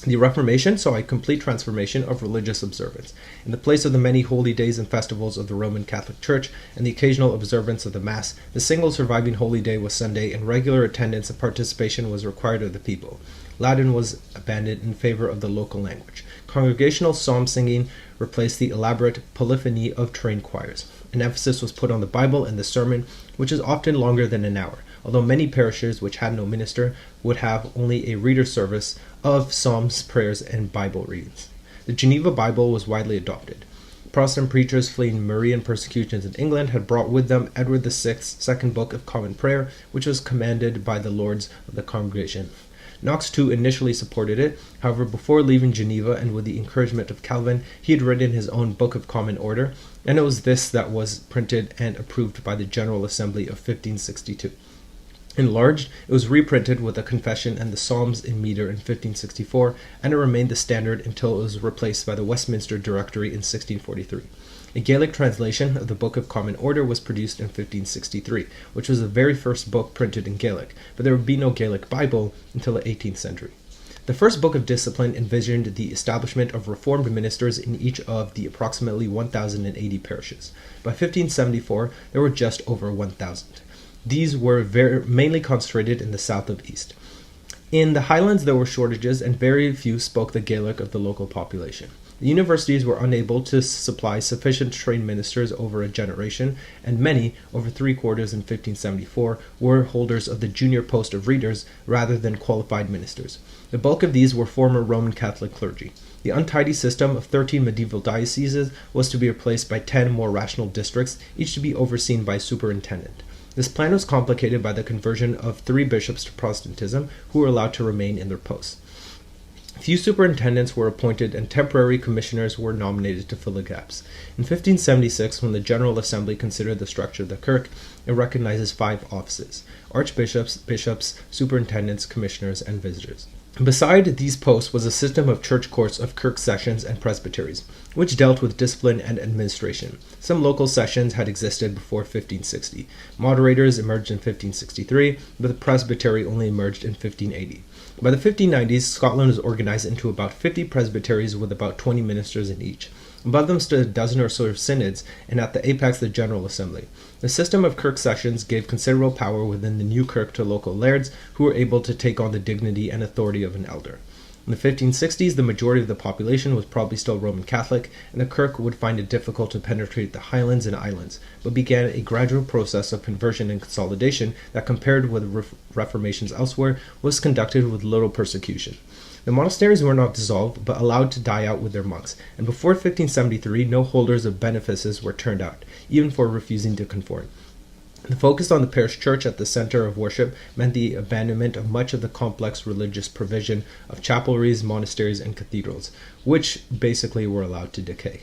The Reformation saw a complete transformation of religious observance. In the place of the many holy days and festivals of the Roman Catholic Church and the occasional observance of the Mass, the single surviving holy day was Sunday, and regular attendance and participation was required of the people. Latin was abandoned in favor of the local language. Congregational psalm singing replaced the elaborate polyphony of trained choirs. An emphasis was put on the Bible and the sermon, which is often longer than an hour, although many parishes which had no minister would have only a reader service of psalms, prayers, and Bible readings. The Geneva Bible was widely adopted. Protestant preachers fleeing Marian persecutions in England had brought with them Edward VI's Second Book of Common Prayer, which was commanded by the lords of the congregation. Knox too initially supported it. However, before leaving Geneva and with the encouragement of Calvin, he had written his own Book of Common Order, and it was this that was printed and approved by the General Assembly of 1562. Enlarged, it was reprinted with a confession and the Psalms in meter in 1564, and it remained the standard until it was replaced by the Westminster Directory in 1643. A Gaelic translation of the Book of Common Order was produced in 1563, which was the very first book printed in Gaelic, but there would be no Gaelic Bible until the 18th century. The first Book of Discipline envisioned the establishment of reformed ministers in each of the approximately 1,080 parishes. By 1574, there were just over 1,000. These were mainly concentrated in the south of East. In the Highlands, there were shortages, and very few spoke the Gaelic of the local population. The universities were unable to supply sufficient trained ministers over a generation, and many, over three-quarters in 1574, were holders of the junior post of readers rather than qualified ministers. The bulk of these were former Roman Catholic clergy. The untidy system of 13 medieval dioceses was to be replaced by 10 more rational districts, each to be overseen by a superintendent. This plan was complicated by the conversion of 3 bishops to Protestantism, who were allowed to remain in their posts. Few superintendents were appointed, and temporary commissioners were nominated to fill the gaps. In 1576, when the General Assembly considered the structure of the Kirk, it recognizes 5 offices: archbishops, bishops, superintendents, commissioners, and visitors. Beside these posts was a system of church courts of Kirk sessions and presbyteries, which dealt with discipline and administration. Some local sessions had existed before 1560. Moderators emerged in 1563, but the presbytery only emerged in 1580. By the 1590s, Scotland was organized into about 50 presbyteries with about 20 ministers in each. Above them stood a dozen or so of synods, and at the apex the General Assembly. The system of Kirk sessions gave considerable power within the new Kirk to local lairds, who were able to take on the dignity and authority of an elder. In the 1560s, the majority of the population was probably still Roman Catholic, and the Kirk would find it difficult to penetrate the Highlands and Islands, but began a gradual process of conversion and consolidation that, compared with reformations elsewhere, was conducted with little persecution. The monasteries were not dissolved, but allowed to die out with their monks, and before 1573 no holders of benefices were turned out, even for refusing to conform. The focus on the parish church at the center of worship meant the abandonment of much of the complex religious provision of chapelries, monasteries, and cathedrals, which basically were allowed to decay.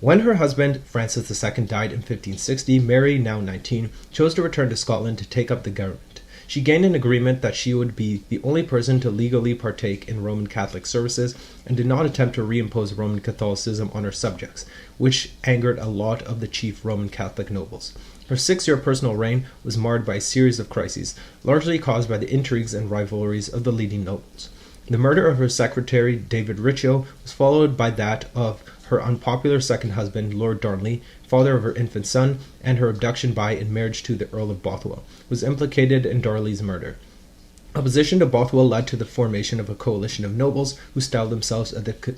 When her husband, Francis II, died in 1560, Mary, now 19, chose to return to Scotland to take up the government. She gained an agreement that she would be the only person to legally partake in Roman Catholic services and did not attempt to reimpose Roman Catholicism on her subjects, which angered a lot of the chief Roman Catholic nobles. Her 6-year personal reign was marred by a series of crises, largely caused by the intrigues and rivalries of the leading nobles. The murder of her secretary, David Riccio, was followed by that of her unpopular second husband, Lord Darnley, father of her infant son, and her abduction by and marriage to the Earl of Bothwell, was implicated in Darnley's murder. Opposition to Bothwell led to the formation of a coalition of nobles who styled themselves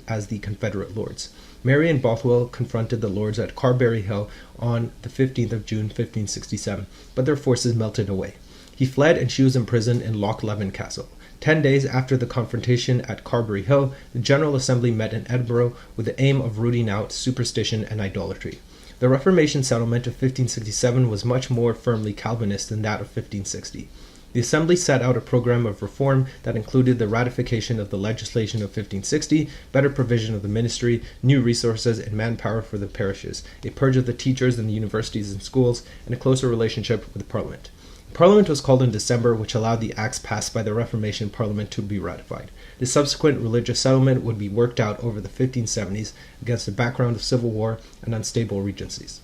as the Confederate Lords. Mary and Bothwell confronted the Lords at Carberry Hill on the 15th of June 1567, but their forces melted away. He fled, and she was imprisoned in Loch Leven Castle. 10 days after the confrontation at Carberry Hill, the General Assembly met in Edinburgh with the aim of rooting out superstition and idolatry. The Reformation Settlement of 1567 was much more firmly Calvinist than that of 1560. The Assembly set out a program of reform that included the ratification of the legislation of 1560, better provision of the ministry, new resources and manpower for the parishes, a purge of the teachers in the universities and schools, and a closer relationship with Parliament. Parliament was called in December, which allowed the acts passed by the Reformation Parliament to be ratified. The subsequent religious settlement would be worked out over the 1570s against a background of civil war and unstable regencies.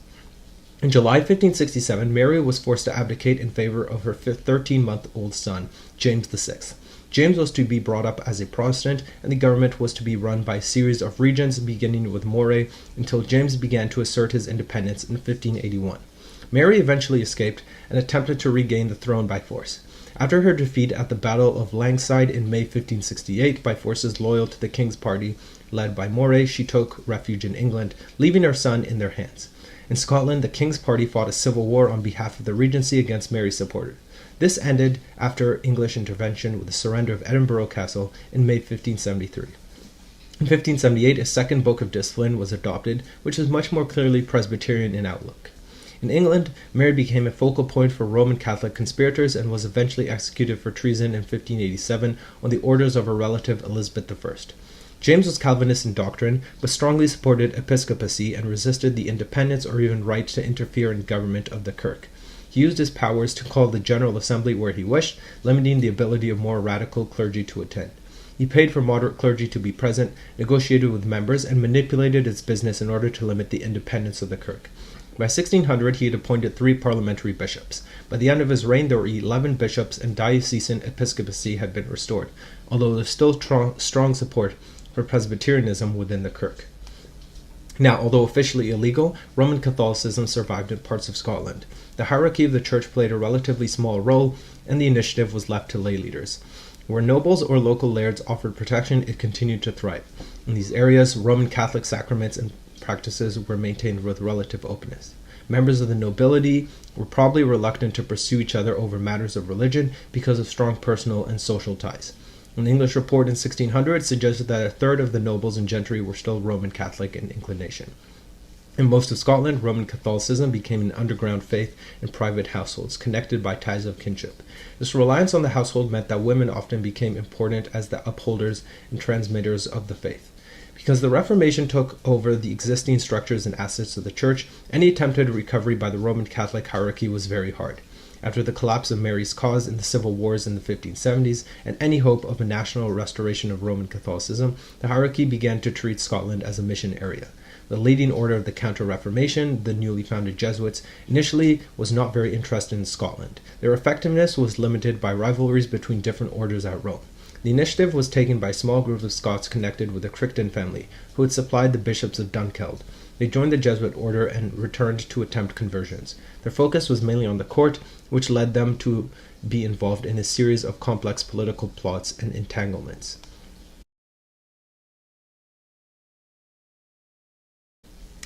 In July 1567, Mary was forced to abdicate in favor of her 13-month-old son, James VI. James was to be brought up as a Protestant, and the government was to be run by a series of regents beginning with Moray until James began to assert his independence in 1581. Mary eventually escaped and attempted to regain the throne by force. After her defeat at the Battle of Langside in May 1568 by forces loyal to the King's party led by Moray, she took refuge in England, leaving her son in their hands. In Scotland, the King's party fought a civil war on behalf of the Regency against Mary's supporters. This ended after English intervention with the surrender of Edinburgh Castle in May 1573. In 1578, a second Book of Discipline was adopted, which is much more clearly Presbyterian in outlook. In England, Mary became a focal point for Roman Catholic conspirators and was eventually executed for treason in 1587 on the orders of her relative Elizabeth I. James was Calvinist in doctrine, but strongly supported episcopacy and resisted the independence or even right to interfere in government of the Kirk. He used his powers to call the General Assembly where he wished, limiting the ability of more radical clergy to attend. He paid for moderate clergy to be present, negotiated with members, and manipulated its business in order to limit the independence of the Kirk. By 1600, he had appointed 3 parliamentary bishops. By the end of his reign, there were 11 bishops, and diocesan episcopacy had been restored, although there was still strong support for Presbyterianism within the Kirk. Now, although officially illegal, Roman Catholicism survived in parts of Scotland. The hierarchy of the Church played a relatively small role, and the initiative was left to lay leaders. Where nobles or local lairds offered protection, it continued to thrive. In these areas, Roman Catholic sacraments and practices were maintained with relative openness. Members of the nobility were probably reluctant to pursue each other over matters of religion because of strong personal and social ties. An English report in 1600 suggested that a third of the nobles and gentry were still Roman Catholic in inclination. In most of Scotland, Roman Catholicism became an underground faith in private households, connected by ties of kinship. This reliance on the household meant that women often became important as the upholders and transmitters of the faith. Because the Reformation took over the existing structures and assets of the Church, any attempted recovery by the Roman Catholic hierarchy was very hard. After the collapse of Mary's cause in the civil wars in the 1570s, and any hope of a national restoration of Roman Catholicism, the hierarchy began to treat Scotland as a mission area. The leading order of the Counter-Reformation, the newly founded Jesuits, initially was not very interested in Scotland. Their effectiveness was limited by rivalries between different orders at Rome. The initiative was taken by a small group of Scots connected with the Crichton family, who had supplied the bishops of Dunkeld. They joined the Jesuit order and returned to attempt conversions. Their focus was mainly on the court, which led them to be involved in a series of complex political plots and entanglements.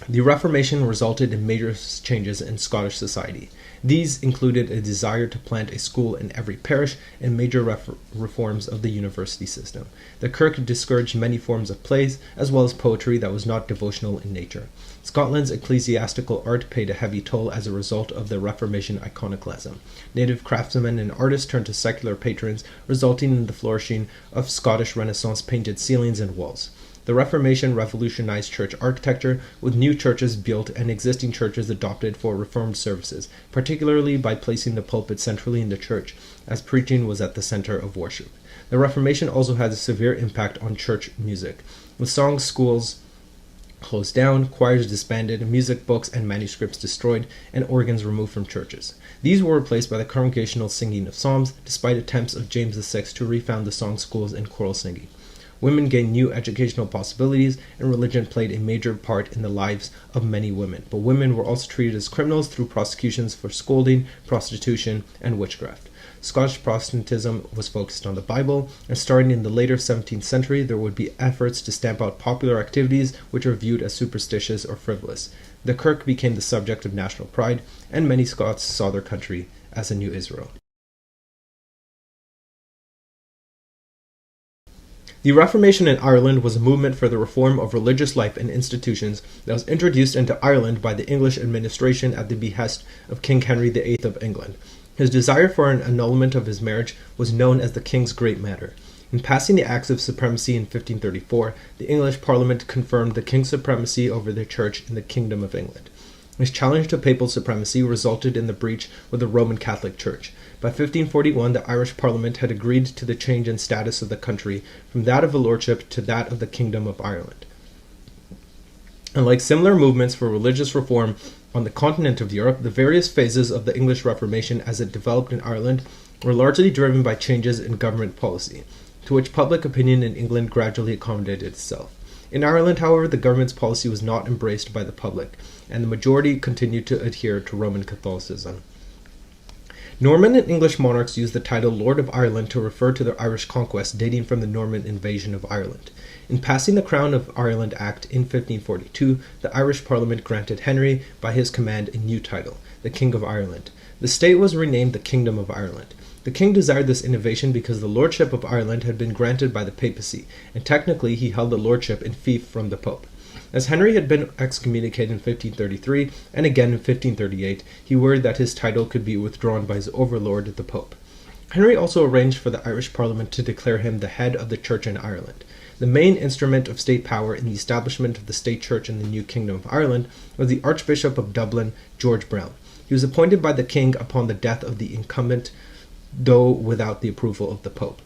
The Reformation resulted in major changes in Scottish society. These included a desire to plant a school in every parish and major reforms of the university system. The Kirk discouraged many forms of plays, as well as poetry that was not devotional in nature. Scotland's ecclesiastical art paid a heavy toll as a result of the Reformation iconoclasm. Native craftsmen and artists turned to secular patrons, resulting in the flourishing of Scottish Renaissance painted ceilings and walls. The Reformation revolutionized church architecture, with new churches built and existing churches adopted for Reformed services, particularly by placing the pulpit centrally in the church, as preaching was at the center of worship. The Reformation also had a severe impact on church music, with song schools closed down, choirs disbanded, music books and manuscripts destroyed, and organs removed from churches. These were replaced by the congregational singing of psalms, despite attempts of James VI to refound the song schools and choral singing. Women gained new educational possibilities, and religion played a major part in the lives of many women. But women were also treated as criminals through prosecutions for scolding, prostitution, and witchcraft. Scottish Protestantism was focused on the Bible, and starting in the later 17th century, there would be efforts to stamp out popular activities which are viewed as superstitious or frivolous. The Kirk became the subject of national pride, and many Scots saw their country as a new Israel. The Reformation in Ireland was a movement for the reform of religious life and institutions that was introduced into Ireland by the English administration at the behest of King Henry VIII of England. His desire for an annulment of his marriage was known as the King's Great Matter. In passing the Acts of Supremacy in 1534, the English Parliament confirmed the King's supremacy over the Church in the Kingdom of England. His challenge to papal supremacy resulted in the breach with the Roman Catholic Church. By 1541, the Irish Parliament had agreed to the change in status of the country from that of a lordship to that of the Kingdom of Ireland. Unlike similar movements for religious reform on the continent of Europe, the various phases of the English Reformation as it developed in Ireland were largely driven by changes in government policy, to which public opinion in England gradually accommodated itself. In Ireland, however, the government's policy was not embraced by the public, and the majority continued to adhere to Roman Catholicism. Norman and English monarchs used the title Lord of Ireland to refer to the Irish conquest dating from the Norman invasion of Ireland. In passing the Crown of Ireland Act in 1542, the Irish Parliament granted Henry, by his command, a new title, the King of Ireland. The state was renamed the Kingdom of Ireland. The king desired this innovation because the lordship of Ireland had been granted by the papacy, and technically he held the lordship in fief from the Pope. As Henry had been excommunicated in 1533 and again in 1538, he worried that his title could be withdrawn by his overlord, the Pope. Henry also arranged for the Irish Parliament to declare him the head of the Church in Ireland. The main instrument of state power in the establishment of the state church in the new Kingdom of Ireland was the Archbishop of Dublin, George Browne. He was appointed by the king upon the death of the incumbent, though without the approval of the Pope.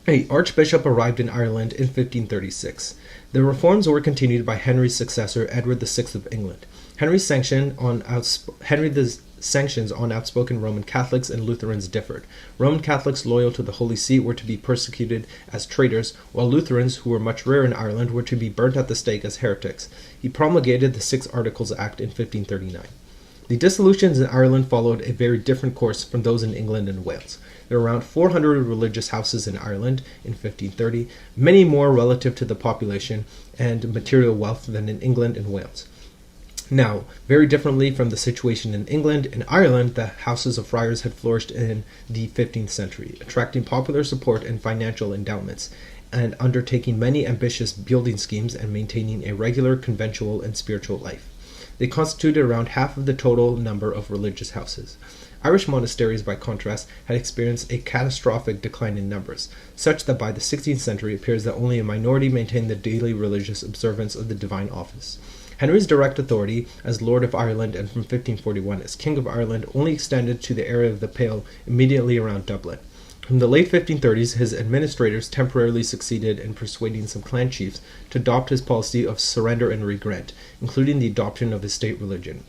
A archbishop arrived in Ireland in 1536. The reforms were continued by Henry's successor, Edward VI of England. Henry's sanctions on outspoken Roman Catholics and Lutherans differed. Roman Catholics loyal to the Holy See were to be persecuted as traitors, while Lutherans, who were much rare in Ireland, were to be burnt at the stake as heretics. He promulgated the Six Articles Act in 1539. The dissolutions in Ireland followed a very different course from those in England and Wales. There were around 400 religious houses in Ireland in 1530, many more relative to the population and material wealth than in England and Wales. Now, very differently from the situation in England, in Ireland, the houses of friars had flourished in the 15th century, attracting popular support and financial endowments, and undertaking many ambitious building schemes and maintaining a regular conventual and spiritual life. They constituted around half of the total number of religious houses. Irish monasteries, by contrast, had experienced a catastrophic decline in numbers, such that by the 16th century it appears that only a minority maintained the daily religious observance of the divine office. Henry's direct authority as Lord of Ireland and from 1541 as King of Ireland only extended to the area of the Pale immediately around Dublin. From the late 1530s, his administrators temporarily succeeded in persuading some clan chiefs to adopt his policy of surrender and regrant, including the adoption of his state religion.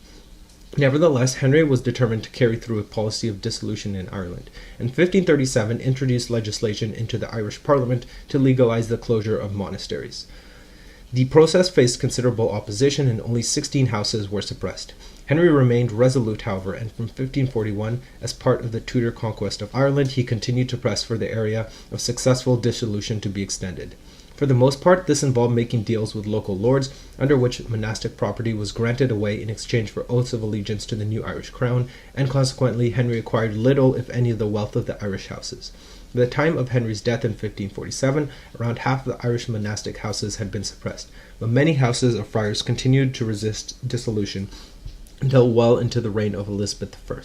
Nevertheless, Henry was determined to carry through a policy of dissolution in Ireland, and 1537 introduced legislation into the Irish Parliament to legalize the closure of monasteries. The process faced considerable opposition and only 16 houses were suppressed. Henry remained resolute, however, and from 1541, as part of the Tudor conquest of Ireland, he continued to press for the area of successful dissolution to be extended. For the most part, this involved making deals with local lords, under which monastic property was granted away in exchange for oaths of allegiance to the new Irish crown, and consequently Henry acquired little, if any, of the wealth of the Irish houses. By the time of Henry's death in 1547, around half of the Irish monastic houses had been suppressed, but many houses of friars continued to resist dissolution until well into the reign of Elizabeth I.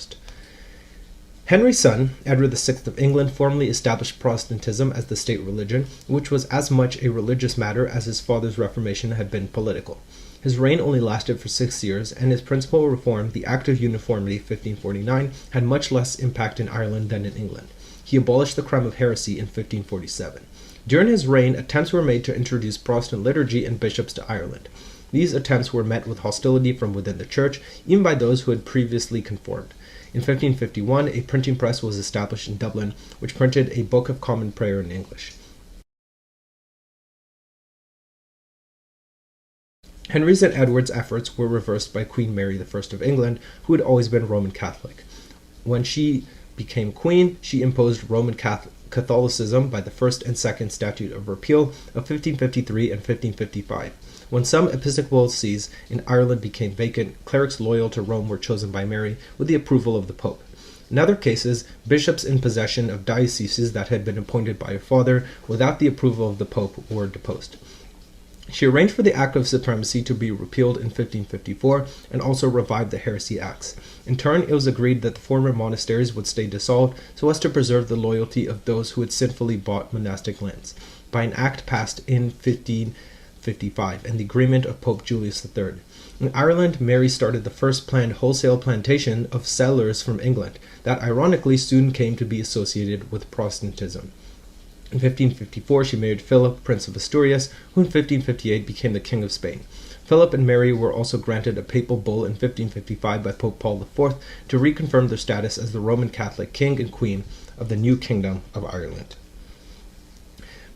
Henry's son, Edward VI of England, formally established Protestantism as the state religion, which was as much a religious matter as his father's Reformation had been political. His reign only lasted for 6 years, and his principal reform, the Act of Uniformity 1549, had much less impact in Ireland than in England. He abolished the crime of heresy in 1547. During his reign, attempts were made to introduce Protestant liturgy and bishops to Ireland. These attempts were met with hostility from within the church, even by those who had previously conformed. In 1551, a printing press was established in Dublin, which printed a Book of Common Prayer in English. Henry's and Edward's efforts were reversed by Queen Mary I of England, who had always been Roman Catholic. When she became queen, she imposed Roman Catholicism by the First and Second Statute of Repeal of 1553 and 1555. When some episcopal sees in Ireland became vacant, clerics loyal to Rome were chosen by Mary with the approval of the Pope. In other cases, bishops in possession of dioceses that had been appointed by her father without the approval of the Pope were deposed. She arranged for the Act of Supremacy to be repealed in 1554 and also revived the Heresy Acts. In turn, it was agreed that the former monasteries would stay dissolved so as to preserve the loyalty of those who had sinfully bought monastic lands, by an act passed in 1555 and the agreement of Pope Julius III. In Ireland, Mary started the first planned wholesale plantation of settlers from England that ironically soon came to be associated with Protestantism. In 1554, she married Philip, Prince of Asturias, who in 1558 became the King of Spain. Philip and Mary were also granted a papal bull in 1555 by Pope Paul IV to reconfirm their status as the Roman Catholic King and Queen of the new Kingdom of Ireland.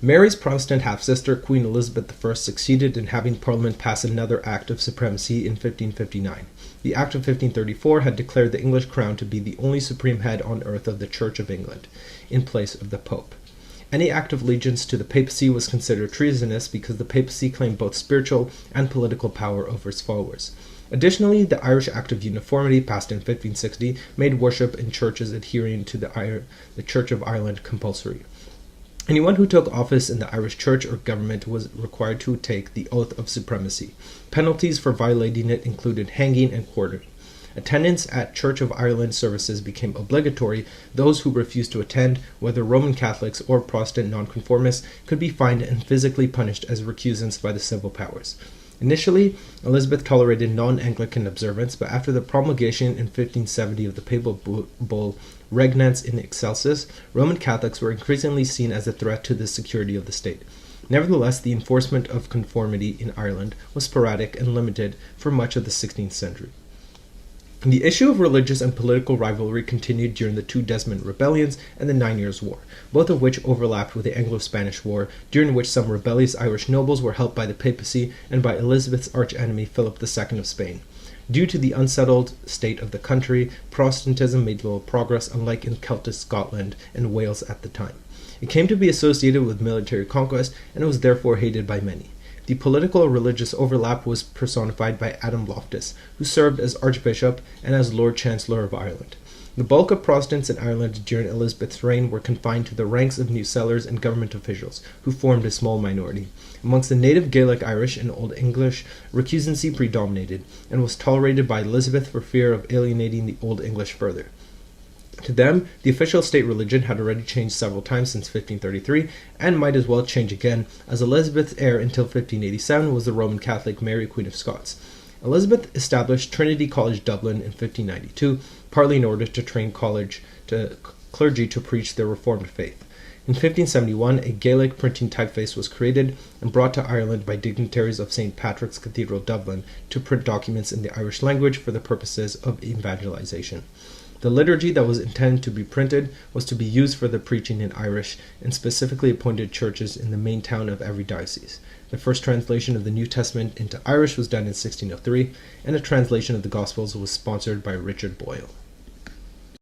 Mary's Protestant half-sister, Queen Elizabeth I, succeeded in having Parliament pass another Act of Supremacy in 1559. The Act of 1534 had declared the English crown to be the only supreme head on earth of the Church of England, in place of the Pope. Any act of allegiance to the papacy was considered treasonous because the papacy claimed both spiritual and political power over its followers. Additionally, the Irish Act of Uniformity, passed in 1560, made worship in churches adhering to the Church of Ireland compulsory. Anyone who took office in the Irish Church or government was required to take the oath of supremacy. Penalties for violating it included hanging and quartering. Attendance at Church of Ireland services became obligatory. Those who refused to attend, whether Roman Catholics or Protestant nonconformists, could be fined and physically punished as recusants by the civil powers. Initially, Elizabeth tolerated non-Anglican observance, but after the promulgation in 1570 of the papal bull Regnans in Excelsis, Roman Catholics were increasingly seen as a threat to the security of the state. Nevertheless, the enforcement of conformity in Ireland was sporadic and limited for much of the 16th century. The issue of religious and political rivalry continued during the two Desmond Rebellions and the 9 Years' War, both of which overlapped with the Anglo-Spanish War, during which some rebellious Irish nobles were helped by the papacy and by Elizabeth's archenemy Philip II of Spain. Due to the unsettled state of the country, Protestantism made little progress, unlike in Celtic Scotland and Wales at the time. It came to be associated with military conquest, and it was therefore hated by many. The political or religious overlap was personified by Adam Loftus, who served as Archbishop and as Lord Chancellor of Ireland. The bulk of Protestants in Ireland during Elizabeth's reign were confined to the ranks of New Sellers and government officials, who formed a small minority. Amongst the native Gaelic Irish and Old English, recusancy predominated, and was tolerated by Elizabeth for fear of alienating the Old English further. To them, the official state religion had already changed several times since 1533, and might as well change again, as Elizabeth's heir until 1587 was the Roman Catholic Mary, Queen of Scots. Elizabeth established Trinity College Dublin in 1592, partly in order to train clergy to preach their Reformed faith. In 1571, a Gaelic printing typeface was created and brought to Ireland by dignitaries of St. Patrick's Cathedral, Dublin, to print documents in the Irish language for the purposes of evangelization. The liturgy that was intended to be printed was to be used for the preaching in Irish in specifically appointed churches in the main town of every diocese. The first translation of the New Testament into Irish was done in 1603, and a translation of the Gospels was sponsored by Richard Boyle.